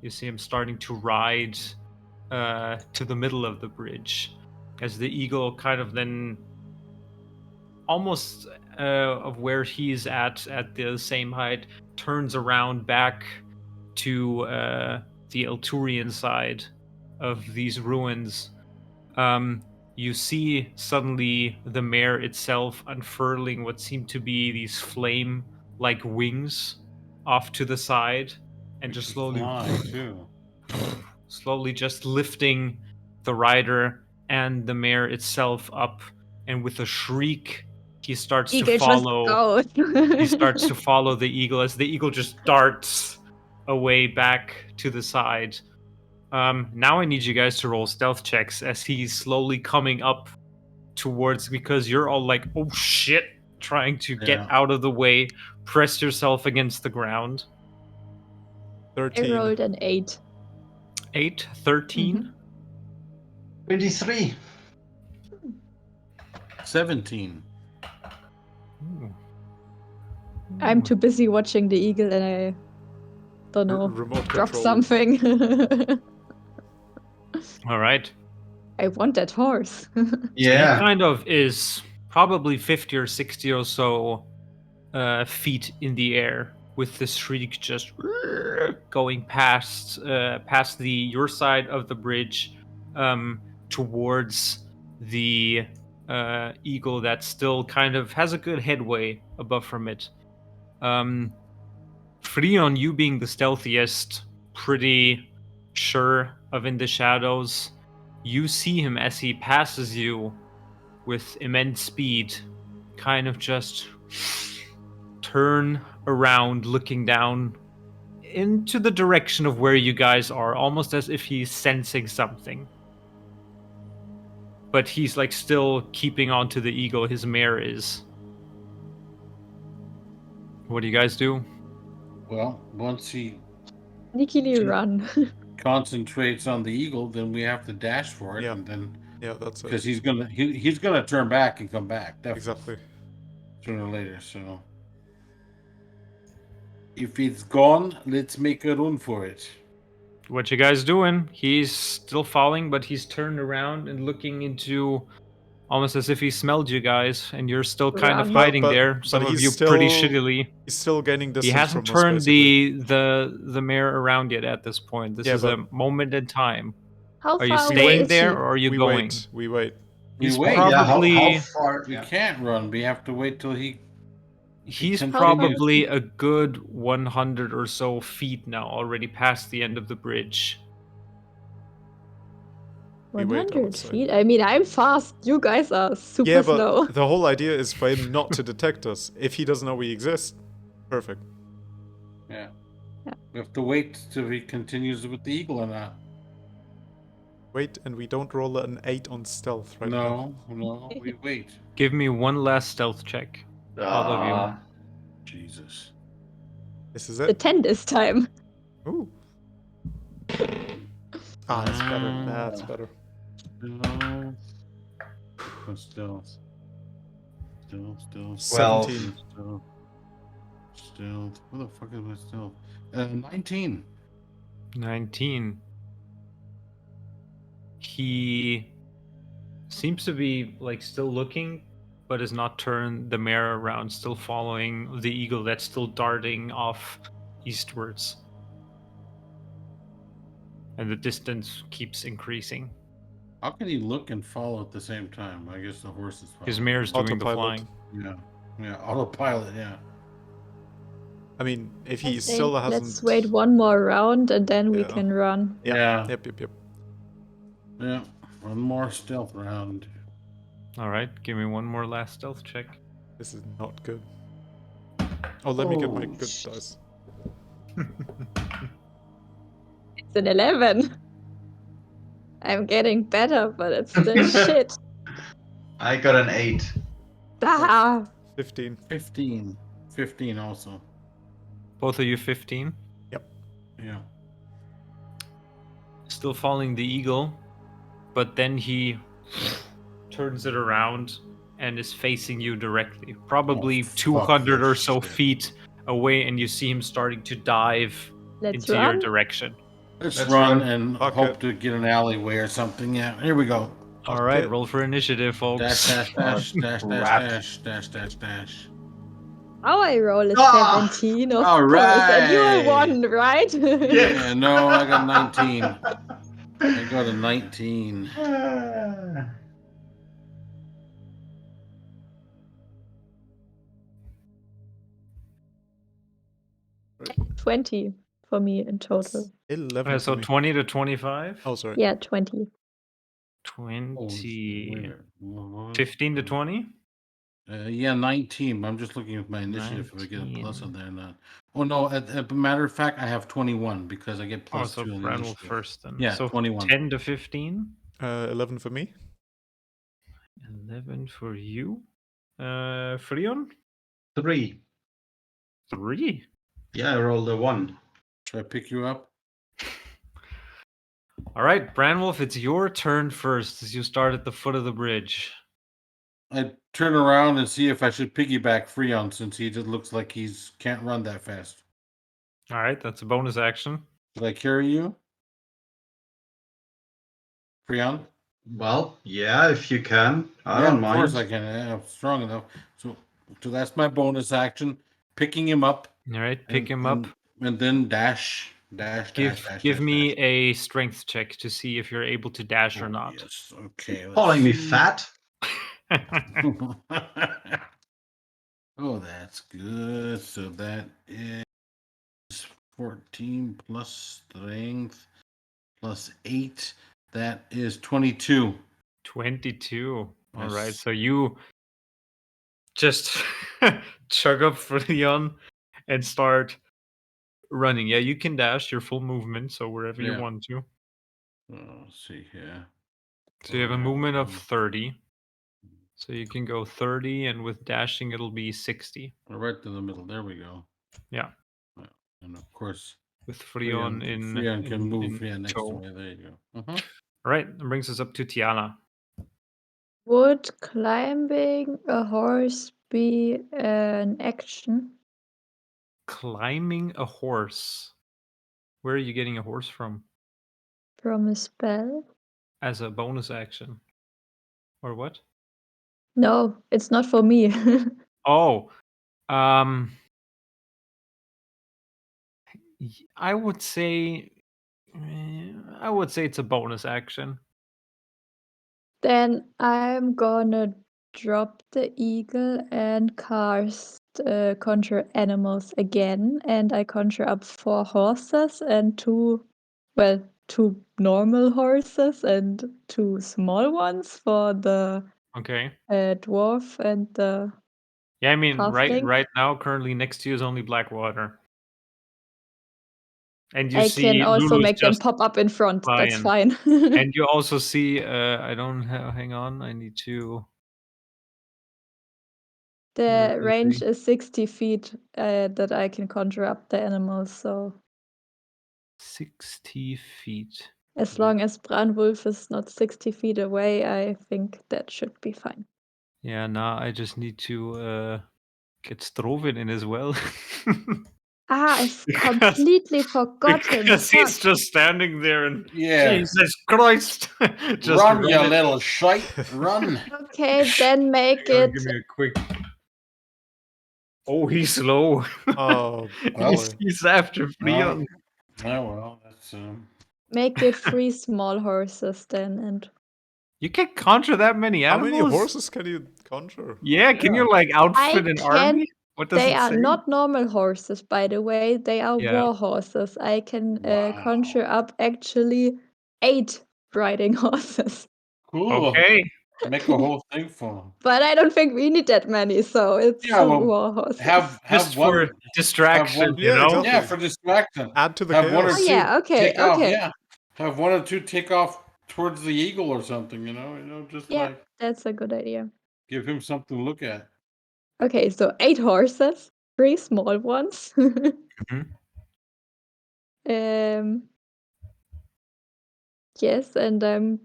You see him starting to ride to the middle of the bridge, as the eagle kind of then almost of where he's at the same height, turns around back to the Elturian side of these ruins. You see suddenly the mare itself unfurling what seem to be these flame-like wings off to the side, and just slowly, Fly, too. slowly just lifting the rider and the mare itself up, and with a shriek, he starts Eagle to follow. just He goes. starts to follow the eagle as the eagle just darts away back to the side. Now I need you guys to roll stealth checks as he's slowly coming up towards, because you're all like, oh shit, trying to get Yeah. out of the way, press yourself against the ground. 13. I rolled an 8. 8, 13. 23. 17. Ooh. I'm too busy watching the eagle and I don't know, Remote drop control. something. All right. I want that horse. He Yeah. kind of is probably 50 or 60 or so feet in the air, with this shriek just going past your side of the bridge towards the eagle that still kind of has a good headway above from it. Freon, you being the stealthiest, pretty sure of in the shadows, you see him as he passes you with immense speed, kind of just turn around, looking down into the direction of where you guys are, almost as if he's sensing something. But he's like still keeping on to the eagle, his mare is. What do you guys do? Well, once he Sneakily run. concentrates on the eagle, then we have to dash for it, Yeah. and then Yeah, that's it. because he's gonna turn back and come back definitely Exactly. sooner or later. So if it's gone, let's make a run for it. What you guys doing? He's still falling, but he's turned around and looking into, almost as if he smelled you guys, and you're still kind of Run. hiding But- there. but Some of he's you pretty still- shittily. He's still gaining distance He hasn't from us, turned basically. the mare around yet at this point. This Yeah, is a moment in time. How Are you far away staying is there he? or are you we going? wait. We wait. He's We wait. probably Yeah, how far? We Yeah. can't run. We have to wait till he. he's How probably a good 100 or so feet now, already past the end of the bridge. We wait, I would 100 say. feet? I mean, I'm fast. You guys are super Yeah, but slow. the whole idea is for him not to detect us. If he doesn't know we exist, perfect. Yeah. Yeah. We have to wait till he continues with the eagle or not. Wait, and we don't roll an 8 on stealth right now. No, we wait. Give me one last stealth check. All of you. Jesus. This is The it. 10 this time. Ooh. Ah, that's better. That's better. Still. 17. Still. What the fuck is my still? 19. 19. He seems to be like still looking, but has not turned the mare around, still following the eagle that's still darting off eastwards. And the distance keeps increasing. How can he look and follow at the same time? I guess the horse is His following. mare's doing the Autopilot. flying. Yeah, autopilot, yeah. I mean, if I he think still hasn't. Let's wait one more round and then we Yeah. can run. Yeah. Yep. Yeah. One more stealth round. Alright, give me one more last stealth check. This is not good. Oh, let me get my Oh, good shit. dice. It's an 11. I'm getting better, but it's still shit. I got an 8. Ah, 15. 15. 15 also. Both of you 15. Yeah. Still following the eagle, but then he turns it around and is facing you directly. Probably fuck 200 or this so shit. feet away, and you see him starting to dive let's into your run. direction. Let's Let's run run. and Fuck hope it. to get an alleyway or something. Yeah, here we go. All right, Okay. roll for initiative, folks. Dash, dash, dash, dash, dash, crap. dash, dash, dash, dash. Oh, I roll a Ah! 17, of All course. And you right. won, right? Yeah, no, I got 19. I got a 19. Ah. 20 for me in total. That's 11 So for me. 20 to 25? Oh, sorry. Yeah, 20. 20. Where? 15 to 20? Yeah, 19. I'm just looking at my initiative if I get a plus 19. on there or not. Oh, no, as a matter of fact, I have 21 because I get Oh, plus so 2 on the Bran will initiative. first then. Yeah, So 21. 10 to 15? 11 for me. 11 for you. Freon? 3. 3. Yeah, I rolled a 1. Should I pick you up? All right, Branwolf, it's your turn first as you start at the foot of the bridge. I turn around and see if I should piggyback Freon since he just looks like he's can't run that fast. All right, that's a bonus action. Should I carry you? Freon? Well, yeah, if you can. I Yeah, don't of mind. course I can. I'm strong enough. So that's my bonus action. Picking him up. All right, pick him up. And then dash, dash, dash, dash. Give dash, me dash. a strength check to see if you're able to dash or Oh, not. yes. Okay. let's Calling me see. fat? Oh, that's good. So that is 14 plus strength plus 8. That is 22. 22. All right, Yes. so you just chug up Freon and start running. Yeah, you can dash your full movement, so wherever you Yeah. want to. Let's see here. So you have a movement of 30. So you can go 30, and with dashing, it'll be 60. Right to the middle. There we go. Yeah. And of course, With Freon Freon can move next to tow. me. There you go. All right, that brings us up to Tiana. Would climbing a horse be an action? Climbing a horse. Where are you getting a horse from? From a spell? As a bonus action. Or what? No, it's not for me. Oh, I would say it's a bonus action. Then I'm gonna drop the eagle and cast conjure animals again, and I conjure up 4 horses and 2 normal horses and 2 small ones for the Okay. dwarf and the Yeah, I mean, halfling. right now, currently next to you is only Blackwater. And you I see can also Lulu's make them just pop up in front. That's flying. fine. And you also see, I don't have, hang on, I need to. Where The are range they? is 60 feet that I can conjure up the animals, so 60 feet. as long as Branwolf is not 60 feet away, I think that should be fine. Yeah, now I just need to get Strovin in as well. I've completely forgot him. Because he's Fuck. just standing there and Yeah. Jesus Christ. Just run, you running. little shite. Run. Okay, then make Hang on, it. give me a quick. Oh, he's slow. Oh, Well, boy. he's after Freon. Oh, well, that's Make it 3 small horses then, and You can conjure that many How animals? many horses can you conjure? Yeah, can you like outfit I an can. army? What does They it are say? not normal horses, by the way. They are Yeah. war horses. I can Wow. conjure up actually 8 riding horses. cool. Okay. Make a whole thing for them. But I don't think we need that many, so it's Yeah, well, war horses. Have Just one. for distraction, one- you Yeah, know? exactly. Yeah, for distraction. Add to the Have one or chaos. Oh two yeah, okay, take off. okay. Yeah, have one or two take off towards the eagle or something. Just Yeah, like that's a good idea. give him something to look at. Okay, so 8 horses, 3 small ones. Mhm. Yes, and I'm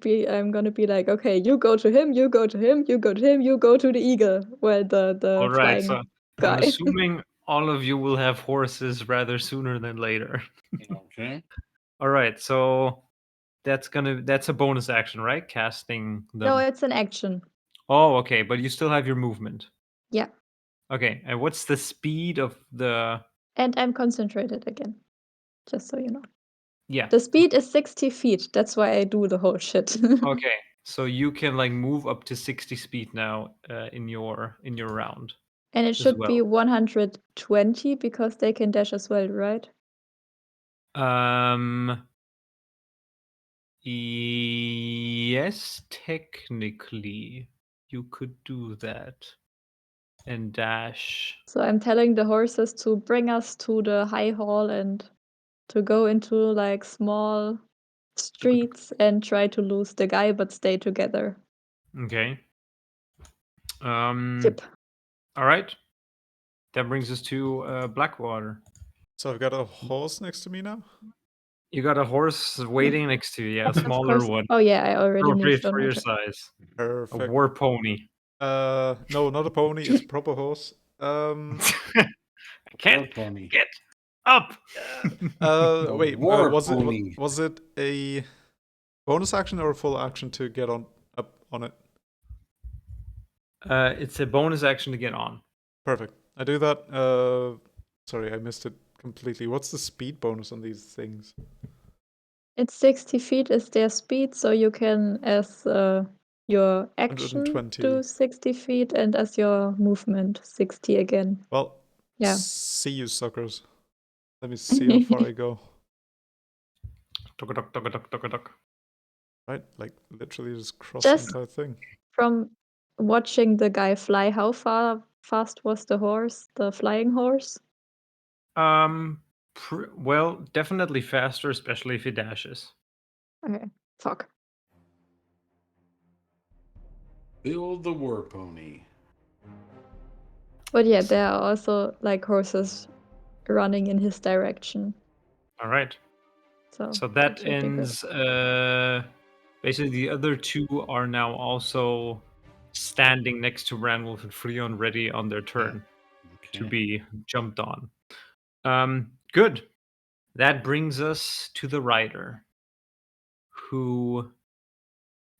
gonna be like, okay, you go to him, you go to him, you go to him, you go to the eagle. Well, the All right, flying so guy. I'm assuming all of you will have horses rather sooner than later. Okay. All right, so that's a bonus action, right? Casting the. No, it's an action. Oh, okay, but you still have your movement. Yeah. Okay, and what's the speed of the? And I'm concentrated again. Just so you know. Yeah. The speed is 60 feet. That's why I do the whole shit. Okay, so you can like move up to 60 speed now in your round. And it as should be well. 120 because they can dash as well, right? Yes, technically you could do that and dash. So I'm telling the horses to bring us to the high hall and to go into like small streets and try to lose the guy but stay together. Okay. Yep. All right. That brings us to Blackwater. So I've got a horse next to me now. You got a horse waiting next to you, yeah, a Of smaller course. one. Oh yeah, I already Appropriate moved on for my your turn. size. A Perfect. war pony. No, not a pony. It's a proper horse. I can't War pony. get up. Wait. War Was pony. it a bonus action or a full action to get up on it? It's a bonus action to get on. Perfect. I do that. Sorry, I missed it completely. What's the speed bonus on these things? It's 60 feet is their speed, so you can, as your action, 120. do 60 feet, and as your movement, 60 again. Well, Yeah. see you suckers. Let me see how far I go. Tuk-a-tuk. Right, like literally just cross Just- the entire thing. From watching the guy fly, how fast was the horse, the flying horse? Well, definitely faster, especially if he dashes. Okay, fuck. Build the war pony. But yeah, there are also like horses running in his direction. All right. So that should be good. ends. Basically, the other two are now also standing next to Ranwolf and Freon, ready on their turn to be jumped on. Good. That brings us to the rider, who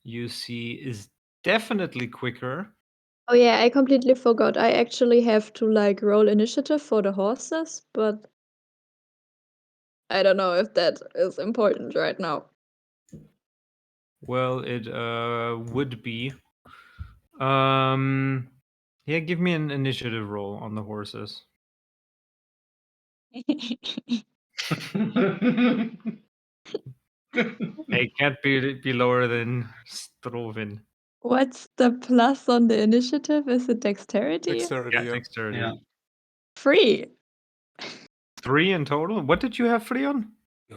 you see is definitely quicker. Oh yeah, I completely forgot. I actually have to like roll initiative for the horses, but I don't know if that is important right now. Well, it would be. Yeah, give me an initiative roll on the horses. It can't be lower than Strovin. What's the plus on the initiative? Is it dexterity? Dexterity, yeah. Dexterity. Yeah. 3. 3 in total. What did you have, Freon?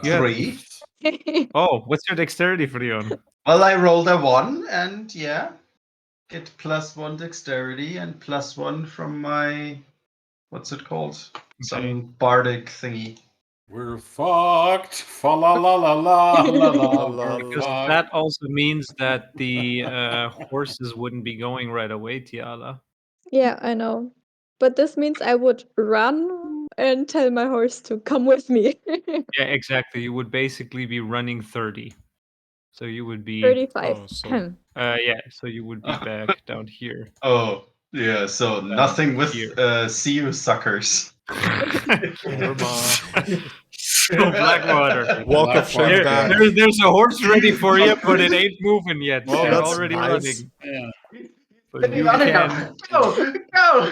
You had- 3. Oh, what's your dexterity, Freon? Well, I rolled a 1, and yeah, get +1 dexterity and +1 from my, what's it called? Some bardic thingy. We're fucked. Fa la la la la la la. We're Because fucked. that also means that the horses wouldn't be going right away, Tiala. Yeah, I know. But this means I would run and tell my horse to come with me. Yeah, exactly. You would basically be running 30. So you would be 35. Oh, so yeah, so you would be back down here. Oh, yeah, so nothing with here. see you suckers. So Blackwater. Walk of shame There- back. there's a horse ready for you, but it ain't moving yet. Well, They're that's already nice. running. Yeah. But you Run it can, now. Go!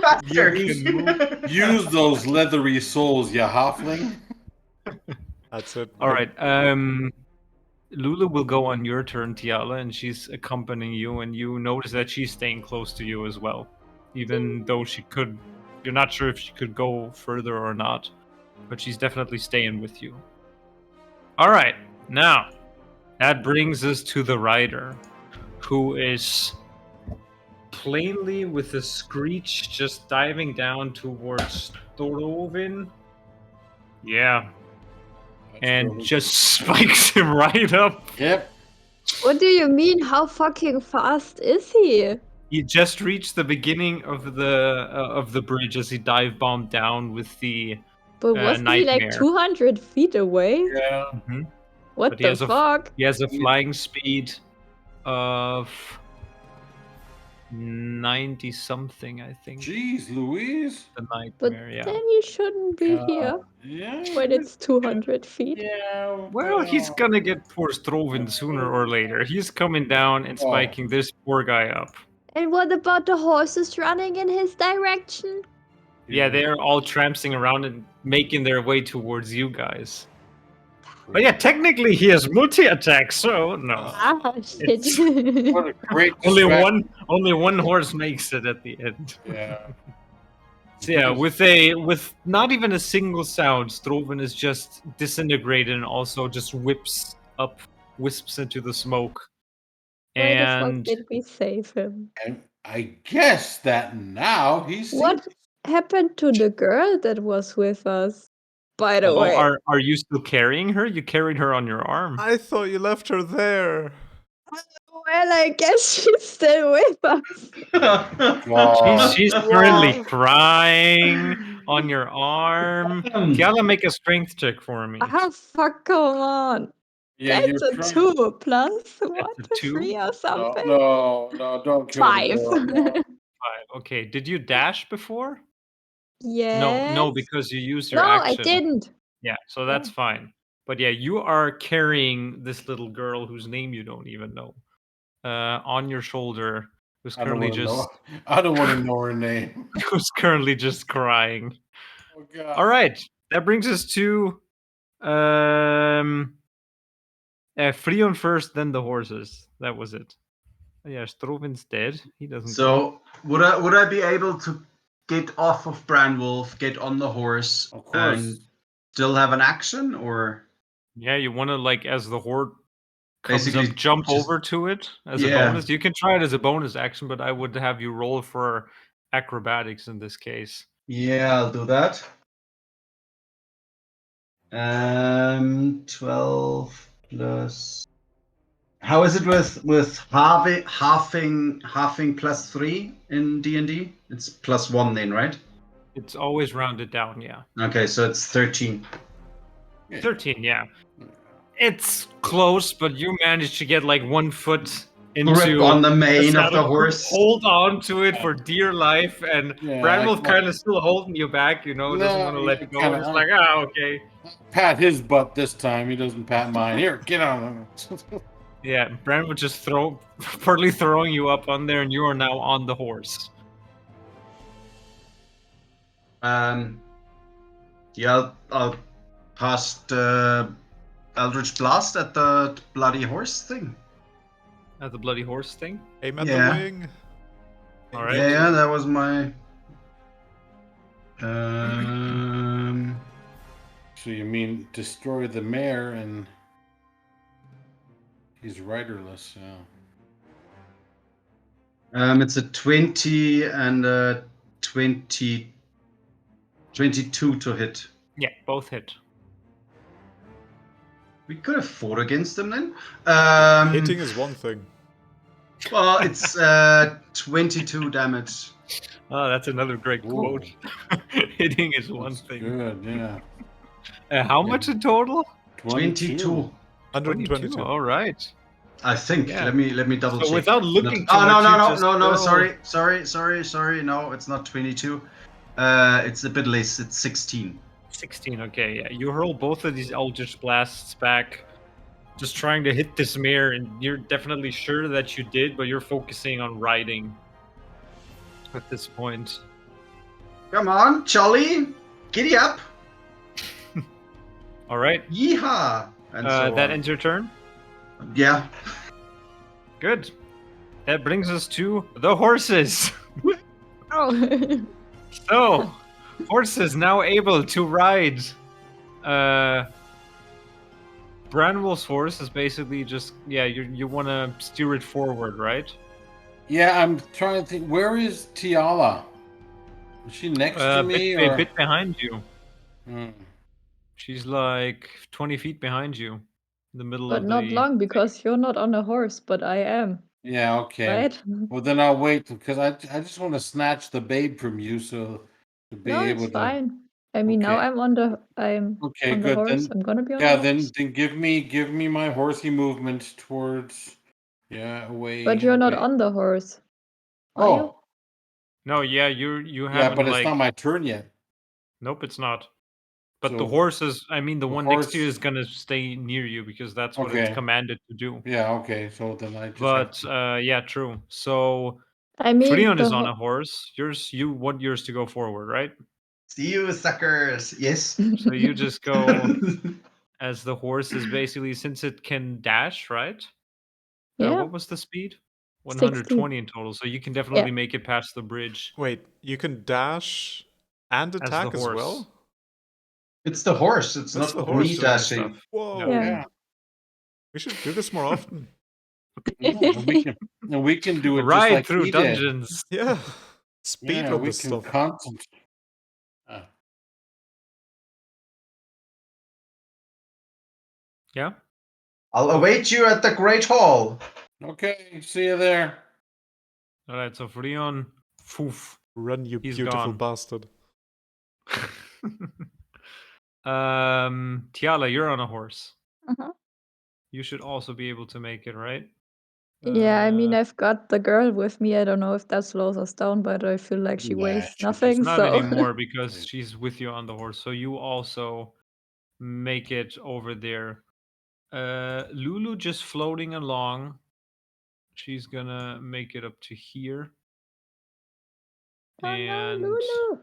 Faster! Use those leathery soles, ya halfling. That's it. all right. Lulu will go on your turn, Tiala, and she's accompanying you, and you notice that she's staying close to you as well, even though she could. You're not sure if she could go further or not, but she's definitely staying with you. All right, now that brings us to the rider, who is plainly with a screech just diving down towards Thorovin. Yeah, and just spikes him right up. Yep. What do you mean? How fucking fast is he? He just reached the beginning of the bridge as he dive bombed down with the But wasn't he like nightmare. 200 feet away? Yeah. Mhm. What But he the has fuck? He has a flying speed of 90 something, I think. Jeez, Louise. The But nightmare, yeah. then you shouldn't be here Yeah. when it's 200 feet. Yeah. Well, he's gonna get poor Strovin sooner or later. He's coming down and spiking this poor guy up. And what about the horses running in his direction? Yeah, they're all trampsing around and making their way towards you guys. But yeah, technically he has multi-attack, so no. Ah, shit. It's- What a great Only one horse makes it at the end. Yeah. So yeah, with not even a single sound, Strovin is just disintegrated and also just wisps into the smoke. Why the fuck And did we save him? And I guess that now he's What happened to the girl that was with us? By the way. are you still carrying her? You carried her on your arm. I thought you left her there. Well, I guess she's still with us. She's currently crying on your arm. Tiala, make a strength check for me. Ah, fuck, come on. Yeah, That's a 2 plus what? a 2? 3 or something? No, don't kill the 5. girl. No. 5. Okay, did you dash before? Yes. No, because you used your No, action. I didn't. Yeah, so that's fine. But yeah, you are carrying this little girl whose name you don't even know on your shoulder, who's I don't currently want to just know. I don't want to know her name. who's currently just crying. Oh God. All right, that brings us to Freon first, then the horses. That was it. Yeah, Strovin's dead. He doesn't. So would I be able to get off of Branwolf, get on the horse, Of course. and still have an action, or Yeah, you want to like as the horde comes Basically up, jump just- over to it as a Yeah. bonus. You can try it as a bonus action, but I would have you roll for acrobatics in this case. Yeah, I'll do that. 12 plus. How is it with halving +3 in D&D? It's +1 then, right? It's always rounded down, yeah. Okay, so it's 13. 13, yeah. It's close, but you managed to get like 1 foot Grip into on the mane of the saddle, horse. hold on to it for dear life, and Yeah, Branwolf like- kind of still holding you back, doesn't want to let go. kinda- It's like, okay. Pat his butt this time. He doesn't pat mine. Here, get on. Yeah, Branwolf just partly throwing you up on there, and you are now on the horse. Yeah, I'll cast Eldritch Blast at the bloody horse thing. At the bloody horse thing. Aim at Yeah. the wing. All right. Yeah, that was my. So you mean destroy the mare and he's riderless, yeah. It's a 20 and a 22 to hit. Yeah, both hit. We could have fought against them then. Hitting is one thing. Well, it's 22 damage. Oh, that's another great quote. Hitting is one That's thing. Good, yeah. How much in total? 22. 122. All right. I think. Yeah. Let me double So check. without looking too Oh no much, no you no just no go- sorry. No, it's not 22. It's a bit less. It's 16. 16, okay, yeah. You hurl both of these Eldritch Blasts back, just trying to hit this mare, and you're definitely sure that you did, but you're focusing on riding at this point. Come on, Charlie, giddy up! All right, Yeehaw! And so that on. ends your turn. Yeah. Good. That brings us to the horses. Oh. So, horses now able to ride. Branwolf's horse is basically just you want to steer it forward, right? Yeah, I'm trying to think. Where is Tiala? Is she next to me? A or? bit behind you. Hmm. She's like 20 feet behind you, in the middle But of not the. long because you're not on a horse, but I am. Yeah, okay. Right? Well, then I'll wait because I just want to snatch the babe from you so to be No, able it's to. fine. I mean, now Okay. I'm on Okay, the good. horse. Then I'm gonna be on the yeah, horse. then give me my horsey movement towards away. But you're not away. on the horse, are you? Oh, No, yeah, you yeah, haven't but it's like. not my turn yet. Nope, it's not. But the So horse is. I mean, the the one next to you horse- is gonna stay near you because that's what it's Okay. commanded to do. Yeah, okay. So then I just have But to... yeah, true. So I mean, Freon is on a horse. You want yours to go forward, right? See you, suckers. Yes. So you just go as the horse is basically, since it can dash, right? yeah, What was the speed? 60. 120 in total. So you can definitely make it past the bridge Wait, you can dash and as the attack as horse. well? It's the horse. It's That's not the me horse doing dashing. stuff. Whoa. Yeah. We should do this more often. Yeah, and we can do it just Ride like through he did. dungeons. Yeah. Speed Yeah, run we this can stuff. concentrate. Yeah. I'll await you at the Great Hall. Okay, see you there. All right. So Freon, foof. Run, you He's beautiful gone. bastard. Tiala, you're on a horse. Uh-huh. You should also be able to make it, right? Yeah, I mean, I've got the girl with me. I don't know if that slows us down, but I feel like she Nah, weighs she nothing. Not So anymore because she's with you on the horse. So you also make it over there. Lulu just floating along. She's gonna make it up to here. Oh no, And Lulu.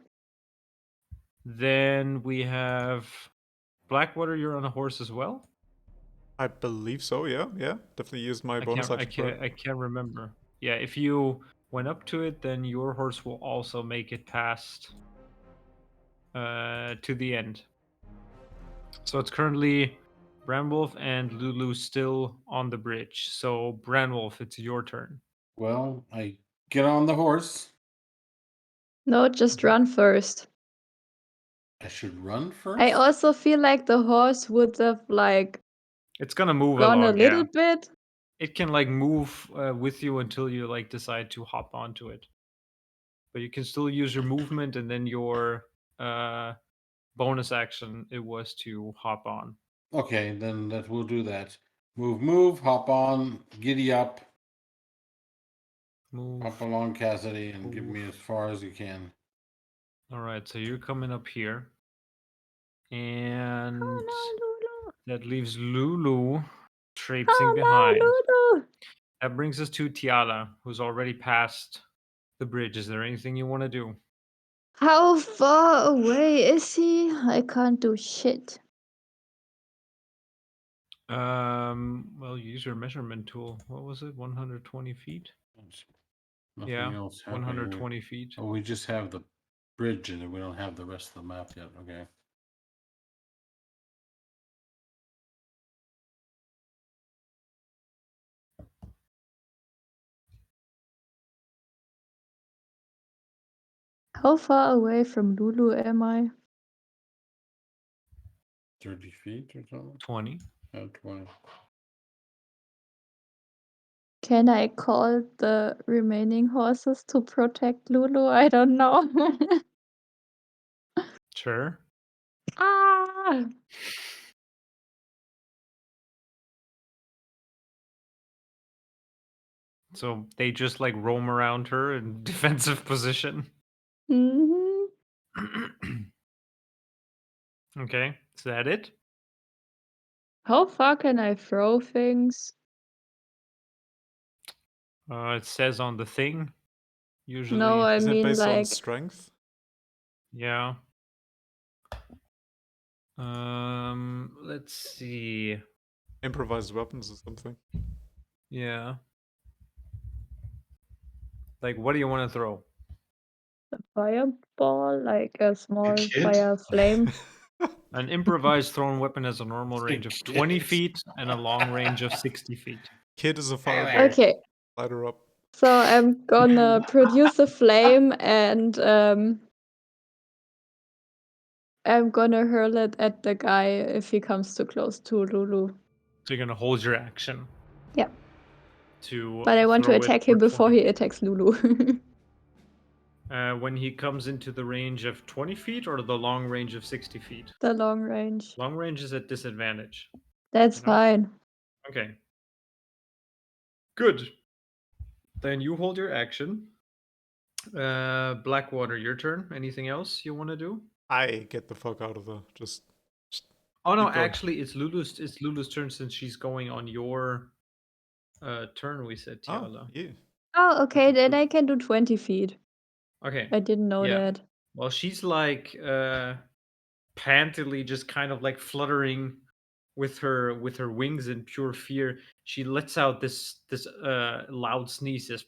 then we have Blackwater, you're on a horse as well? I believe so, yeah. Yeah. Definitely used my bonus action for it. I can't remember. Yeah, if you went up to it, then your horse will also make it past to the end. So it's currently Branwolf and Lulu still on the bridge. So Branwolf, it's your turn. Well, I get on the horse. No, just run first. I should run first. I also feel like the horse would have like It's gonna move gone along, a little yeah. bit. It can like move with you until you like decide to hop onto it. But you can still use your movement, and then your bonus action it was to hop on. Okay, then that we'll do that. Move, hop on, giddy up, Move. hop along, Cassidy, and give Move. me as far as you can. All right, so you're coming up here, and Oh no, Lulu. that leaves Lulu traipsing Oh behind. no, Lulu. That brings us to Tiala, who's already passed the bridge. Is there anything you want to do? How far away is he? I can't do shit. Well, use your measurement tool. What was it? 120 feet? Nothing Yeah, else happening. 120 feet. Oh, we just have the bridge and we don't have the rest of the map yet. Okay. How far away from Lulu am I? 30 feet or something? 20. 20. Can I call the remaining horses to protect Lulu? I don't know. Sure. Ah! So they just like roam around her in defensive position. hmm Okay, is that it? How far can I throw things? It says on the thing. Usually, No, I Isn't it mean based on like strength? yeah. Let's see. Improvised weapons or something. Yeah. Like, what do you want to throw? a fireball, like a small kid? fire flame. An improvised thrown weapon has a normal range of 20 feet and a long range of 60 feet. Kid is a fireball. Okay, Light her up. so I'm gonna produce a flame and I'm gonna hurl it at the guy if he comes too close to Lulu. So you're gonna hold your action. Yeah. To But I want to throw it attack for him before 20. he attacks Lulu. When he comes into the range of 20 feet or the long range of 60 feet? The long range. Long range is at disadvantage. That's You know? fine. Okay. Good. Then you hold your action. Blackwater, your turn. Anything else you want to do? I get the fuck out of there. Just Oh no, keep going. actually, it's Lulu's turn since she's going on your turn. We said Oh, Tiala. yeah. Oh, okay, then I can do 20 feet. Okay. I didn't know Yeah. that. Well, she's like pantily, just kind of like fluttering with her wings in pure fear. She lets out this loud sneeze, this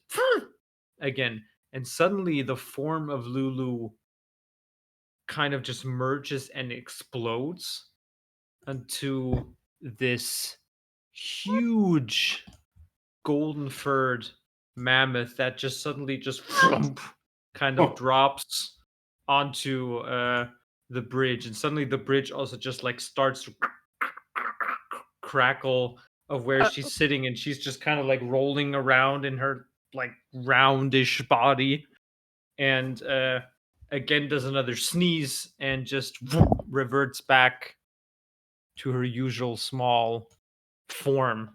again, and suddenly the form of Lulu kind of just merges and explodes into this huge golden furred mammoth that just suddenly just kind of Oh. drops onto the bridge, and suddenly the bridge also just like starts to crackle of where she's sitting, and she's just kind of like rolling around in her like roundish body, and again does another sneeze and just reverts back to her usual small form,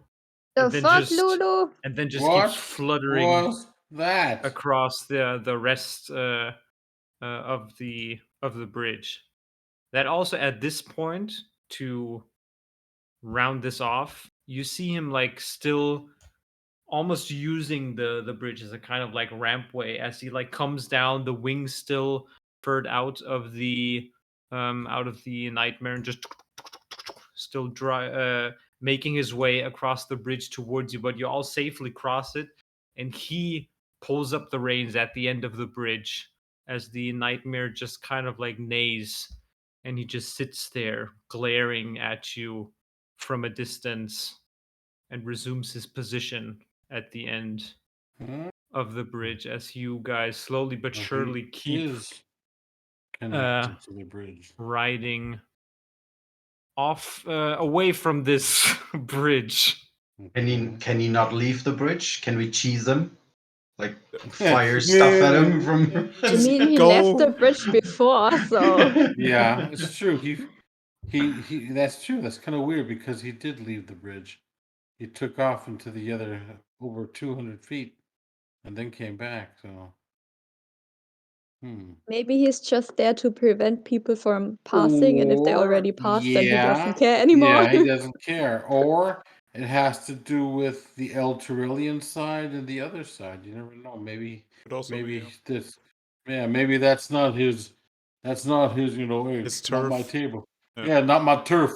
The and then fuck, just Lulu? keeps What fluttering was that? across the rest of the bridge. That also at this point, to round this off, you see him like still almost using the bridge as a kind of like rampway as he like comes down, the wings still furred out of the nightmare, and just still making his way across the bridge towards you, but you all safely cross it, and he pulls up the reins at the end of the bridge as the nightmare just kind of like neighs, and he just sits there glaring at you from a distance and resumes his position at the end Hmm? of the bridge as you guys slowly but Well, surely he keep is uh, connected to the bridge. riding off away from this bridge. Can he not leave the bridge? Can we cheese him? Like Yeah. fire stuff at him from I Just mean, he left the go. bridge before, so. Yeah, it's true. He that's true. That's kind of weird because he did leave the bridge. He took off into the other over 200 feet and then came back. So, Maybe he's just there to prevent people from passing, and if they Or, already passed, then he doesn't yeah, care anymore. yeah, he doesn't care. Or it has to do with the Elturelian side and the other side. You never know. Could also be Maybe this, yeah, maybe that's not his. That's not his. Hey, his not my turf. table. Yeah. Yeah, not my turf.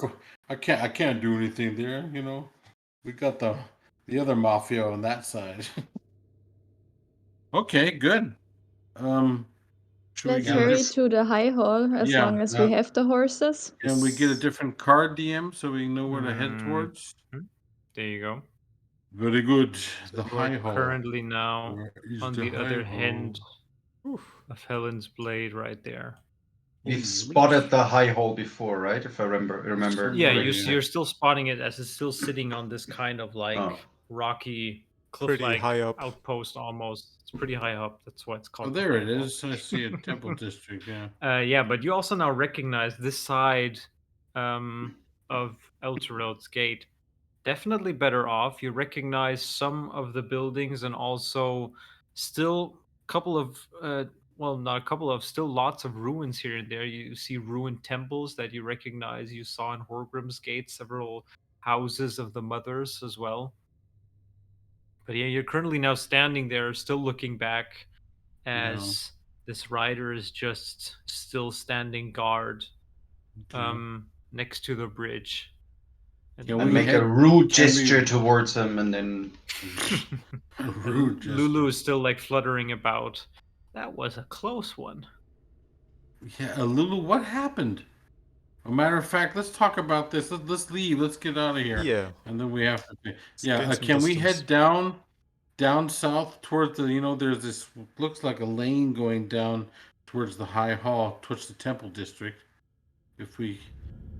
I can't do anything there. We got the other mafia on that side. Okay, good. Should we Let's get a hurry different? to the high hall as Yeah. long as we have the horses. Can we get a different card, DM, so we know where to head Mm, towards? there you go. Very good. So The you are high hall. currently now Where is on the the high other hall? end of Helen's blade, right there. We've Hey, let me spotted the high hole before, right? If I remember Yeah, Yeah, correctly. you're still spotting it as it's still sitting on this kind of like Oh. rocky Pretty cliff-like high up. outpost almost. It's pretty high up. That's why it's Oh, called the there high it hall. is. I see a temple district. Yeah. Yeah, but you also now recognize this side of Elturel's gate. Definitely better off. You recognize some of the buildings, and also still a couple of well, not a couple of, still lots of ruins here and there. You see ruined temples that you recognize. You saw in Horgrim's Gate several houses of the mothers as well. But yeah, you're currently now standing there, still looking back Yeah. as this rider is just still standing guard Okay. next to the bridge. Can I we make a head? rude Can we? gesture towards him and then Rude Lulu gesture. is still like fluttering about. That was a close one. Yeah, Lulu. What happened? A matter of fact, let's talk about this. Let's leave. Let's get out of here. Yeah. And then we have to. Let's Yeah. gain some Can we distance. head down south towards the? There's this looks like a lane going down towards the high hall, towards the temple district. If we,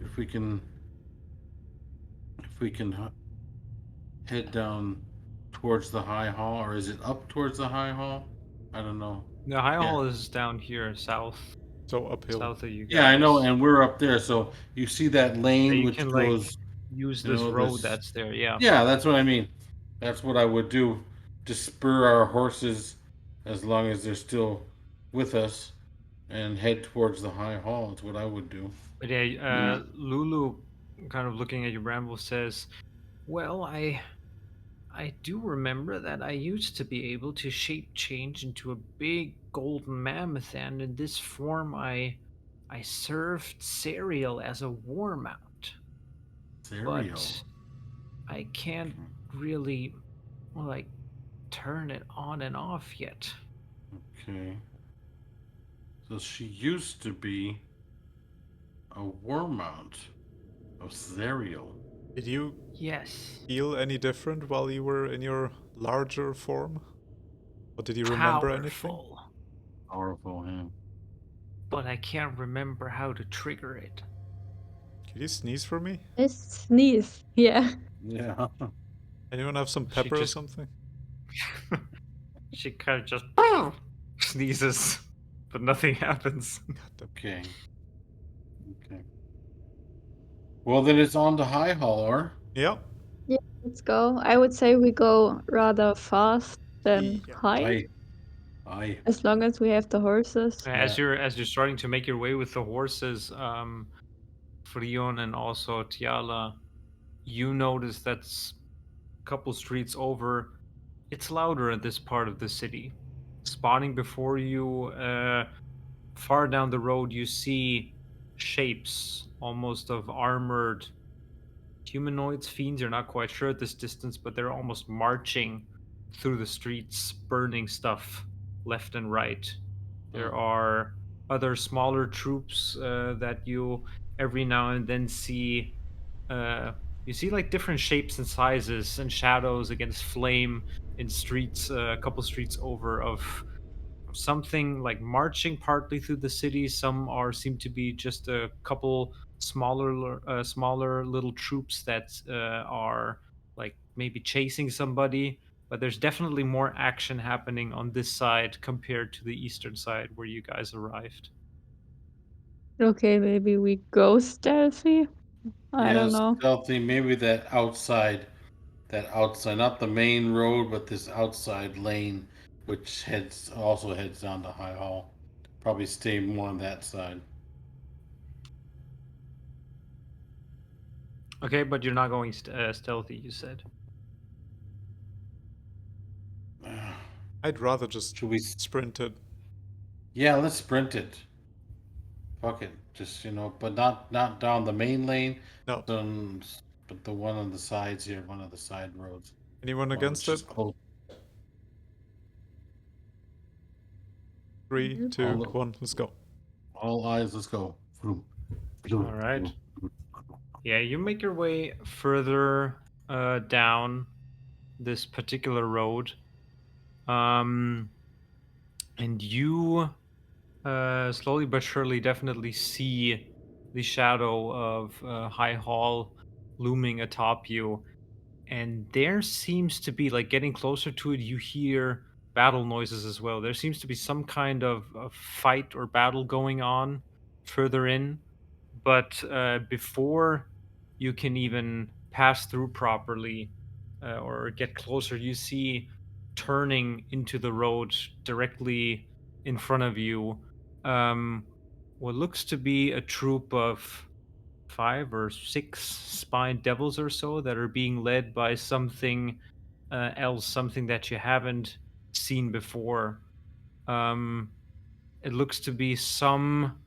if we can, if we can head down towards the high hall, or is it up towards the high hall? I don't know. The high Yeah. hall is down here, south So uphill. of you guys. Yeah, I know, and we're up there, so you see that Yeah, lane you which can goes. use You this know, road this. that's there. Yeah. Yeah, that's what I mean. That's what I would do to spur our horses as long as they're still with us and head towards the high hall. It's what I would do. But yeah, Lulu, kind of looking at you, Bramble says, "Well, I do remember that I used to be able to shape change into a big golden mammoth, and in this form, I served cereal as a war mount, Cereal. but I can't really, like, turn it on and off yet." Okay. So she used to be a war mount of cereal. Did you Yes. feel any different while you were in your larger form? Or did you remember anything? Powerful, Powerful him. but I can't remember how to trigger it. Could you sneeze for me? Just sneeze. Yeah. Yeah. Anyone have some She pepper or just something? she kind of just sneezes, but nothing happens. Okay. Okay. Well, then it's on to high hall, or? Yeah. Yeah, let's go. I would say we go rather fast than Yeah. high, Aye. as long as we have the horses. Yeah. As you're starting to make your way with the horses, Frion and also Tiala, you notice that's a couple streets over. It's louder in this part of the city. Spawning before you, far down the road, you see shapes almost of armored humanoids, fiends. You're not quite sure at this distance, but they're almost marching through the streets, burning stuff left and right. There are other smaller troops that you every now and then see. You see like different shapes and sizes and shadows against flame in streets, a couple streets over of something like marching partly through the city. Some are seem to be just a couple smaller little troops that are like maybe chasing somebody. But there's definitely more action happening on this side compared to the eastern side where you guys arrived. Okay, maybe we go stealthy. I don't Yes, know. stealthy. Maybe that outside, not the main road, but this outside lane, which also heads down to High Hall. Probably stay more on that side. Okay, but you're not going stealthy, you said. I'd rather just Should we? sprint it. Yeah, let's sprint it. Fuck it, just but not down the main lane, No. but the one on the sides here, one of the side roads. Anyone against Which is it? close. 3, Mhm. 2, 1, let's go. All eyes, let's go. All right. Yeah, you make your way further down this particular road, and you slowly but surely definitely see the shadow of High Hall looming atop you. And there seems to be, like, getting closer to it, you hear battle noises as well. There seems to be some kind of fight or battle going on further in. But before you can even pass through properly or get closer, you see turning into the road directly in front of you um, what looks to be a troop of 5 or 6 spine devils or so that are being led by something else, something that you haven't seen before. Um, it looks to be some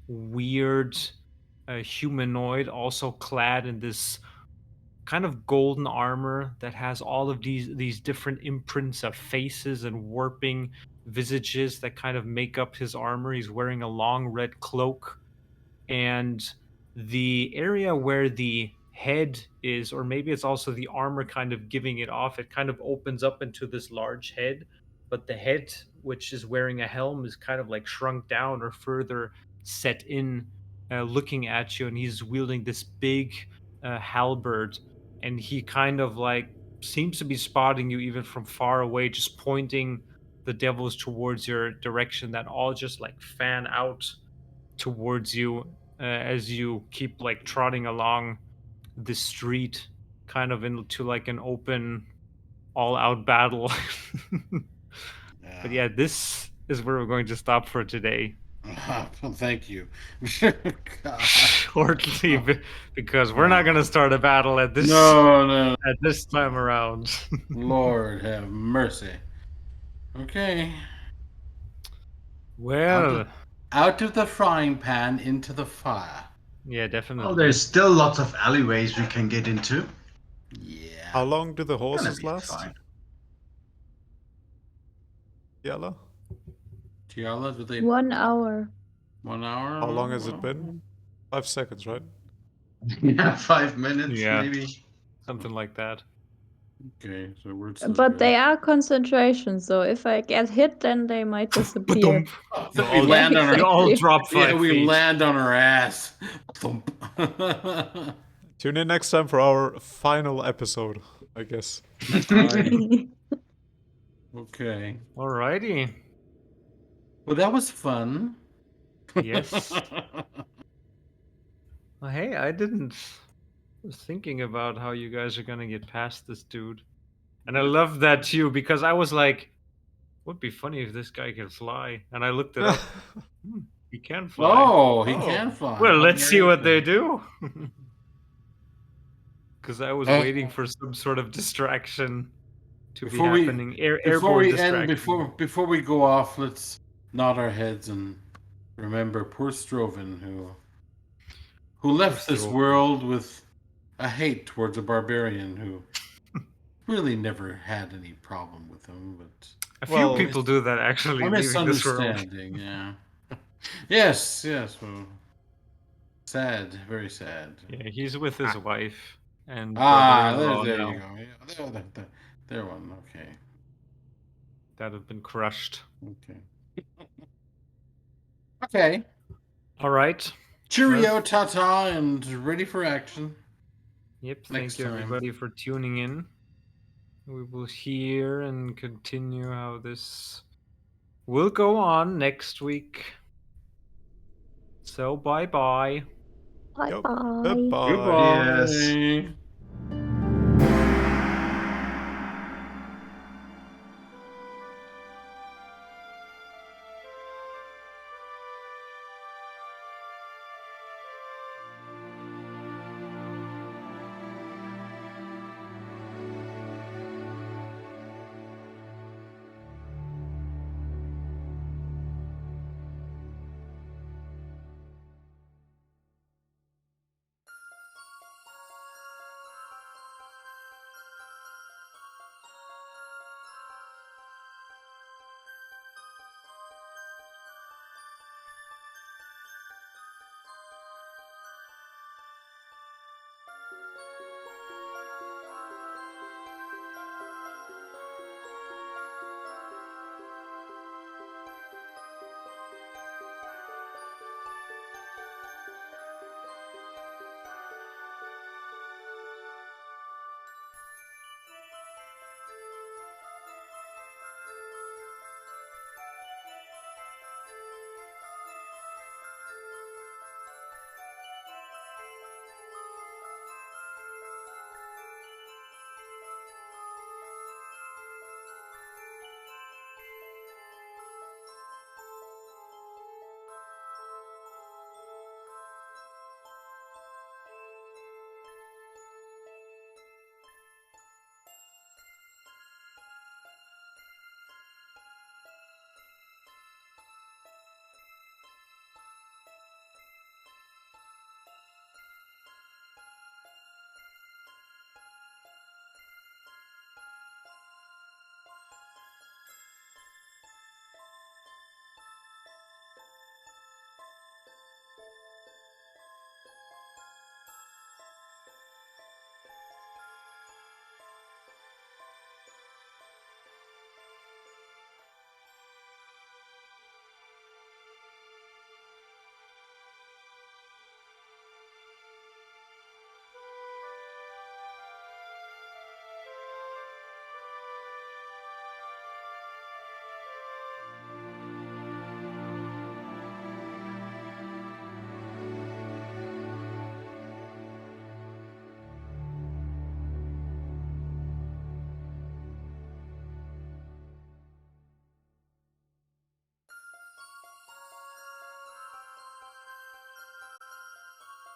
weird humanoid, also clad in this kind of golden armor that has all of these different imprints of faces and warping visages that kind of make up his armor. He's wearing a long red cloak, and the area where the head is, or maybe it's also the armor kind of giving it off, it kind of opens up into this large head, but the head, which is wearing a helm, is kind of like shrunk down or further set in, looking at you, and he's wielding this big halberd, and he kind of like seems to be spotting you even from far away, just the devils towards your direction that all just like fan out towards you as you keep like trotting along the street, kind of into like an open, all-out battle. But yeah, this is where we're going to stop for today. Thank you. Shortly, because we're not going to start a battle at this No. at this time around. Lord have mercy. Okay. Well, Out of the frying pan into the fire. yeah, definitely. Well, there's still lots of alleyways we can get into. Yeah. How long do the Gonna horses be last? fine. Yella? Tiala, do they 1 hour. 1 hour? How long has it been? 5 seconds, right? Yeah, 5 minutes Yeah. maybe. Something like that. Okay, so we're But they are concentration, so if I get hit, then they might disappear. we all- land on You our all exactly. drop 5 yeah, we feet. land on our ass. Thump. Tune in next time for our final episode, I guess. Okay. Alrighty. Well, that was fun. Yes. Well, hey, I didn't. I was thinking about how you guys are gonna get past this dude, and I love that too because I was like, "Would be funny if this guy can fly," and I looked it up. He can fly. Oh, he can fly. Well, let's see what they Okay. do. Because I was waiting for some sort of distraction to Before be we- happening. Before Airborne we distraction. end, before we go off, let's nod our heads and remember poor Stroven who left this Stroven. world with a hate towards a barbarian who really never had any problem with him, but A few Well, people do that actually. a Leaving this world. misunderstanding. Yeah. yes. Well, sad. Very sad. Yeah, he's with his wife and Ah, brother-in-law there now you go. Yeah, there one. Okay. that have been crushed. Okay. Okay. All right. Cheerio, ta-ta, and ready for action. Yep. Next Thank you, time. everybody, for tuning in. We will hear and continue how this will go on next week. So, bye-bye. Bye Yep. bye. Goodbye. Yes. Goodbye.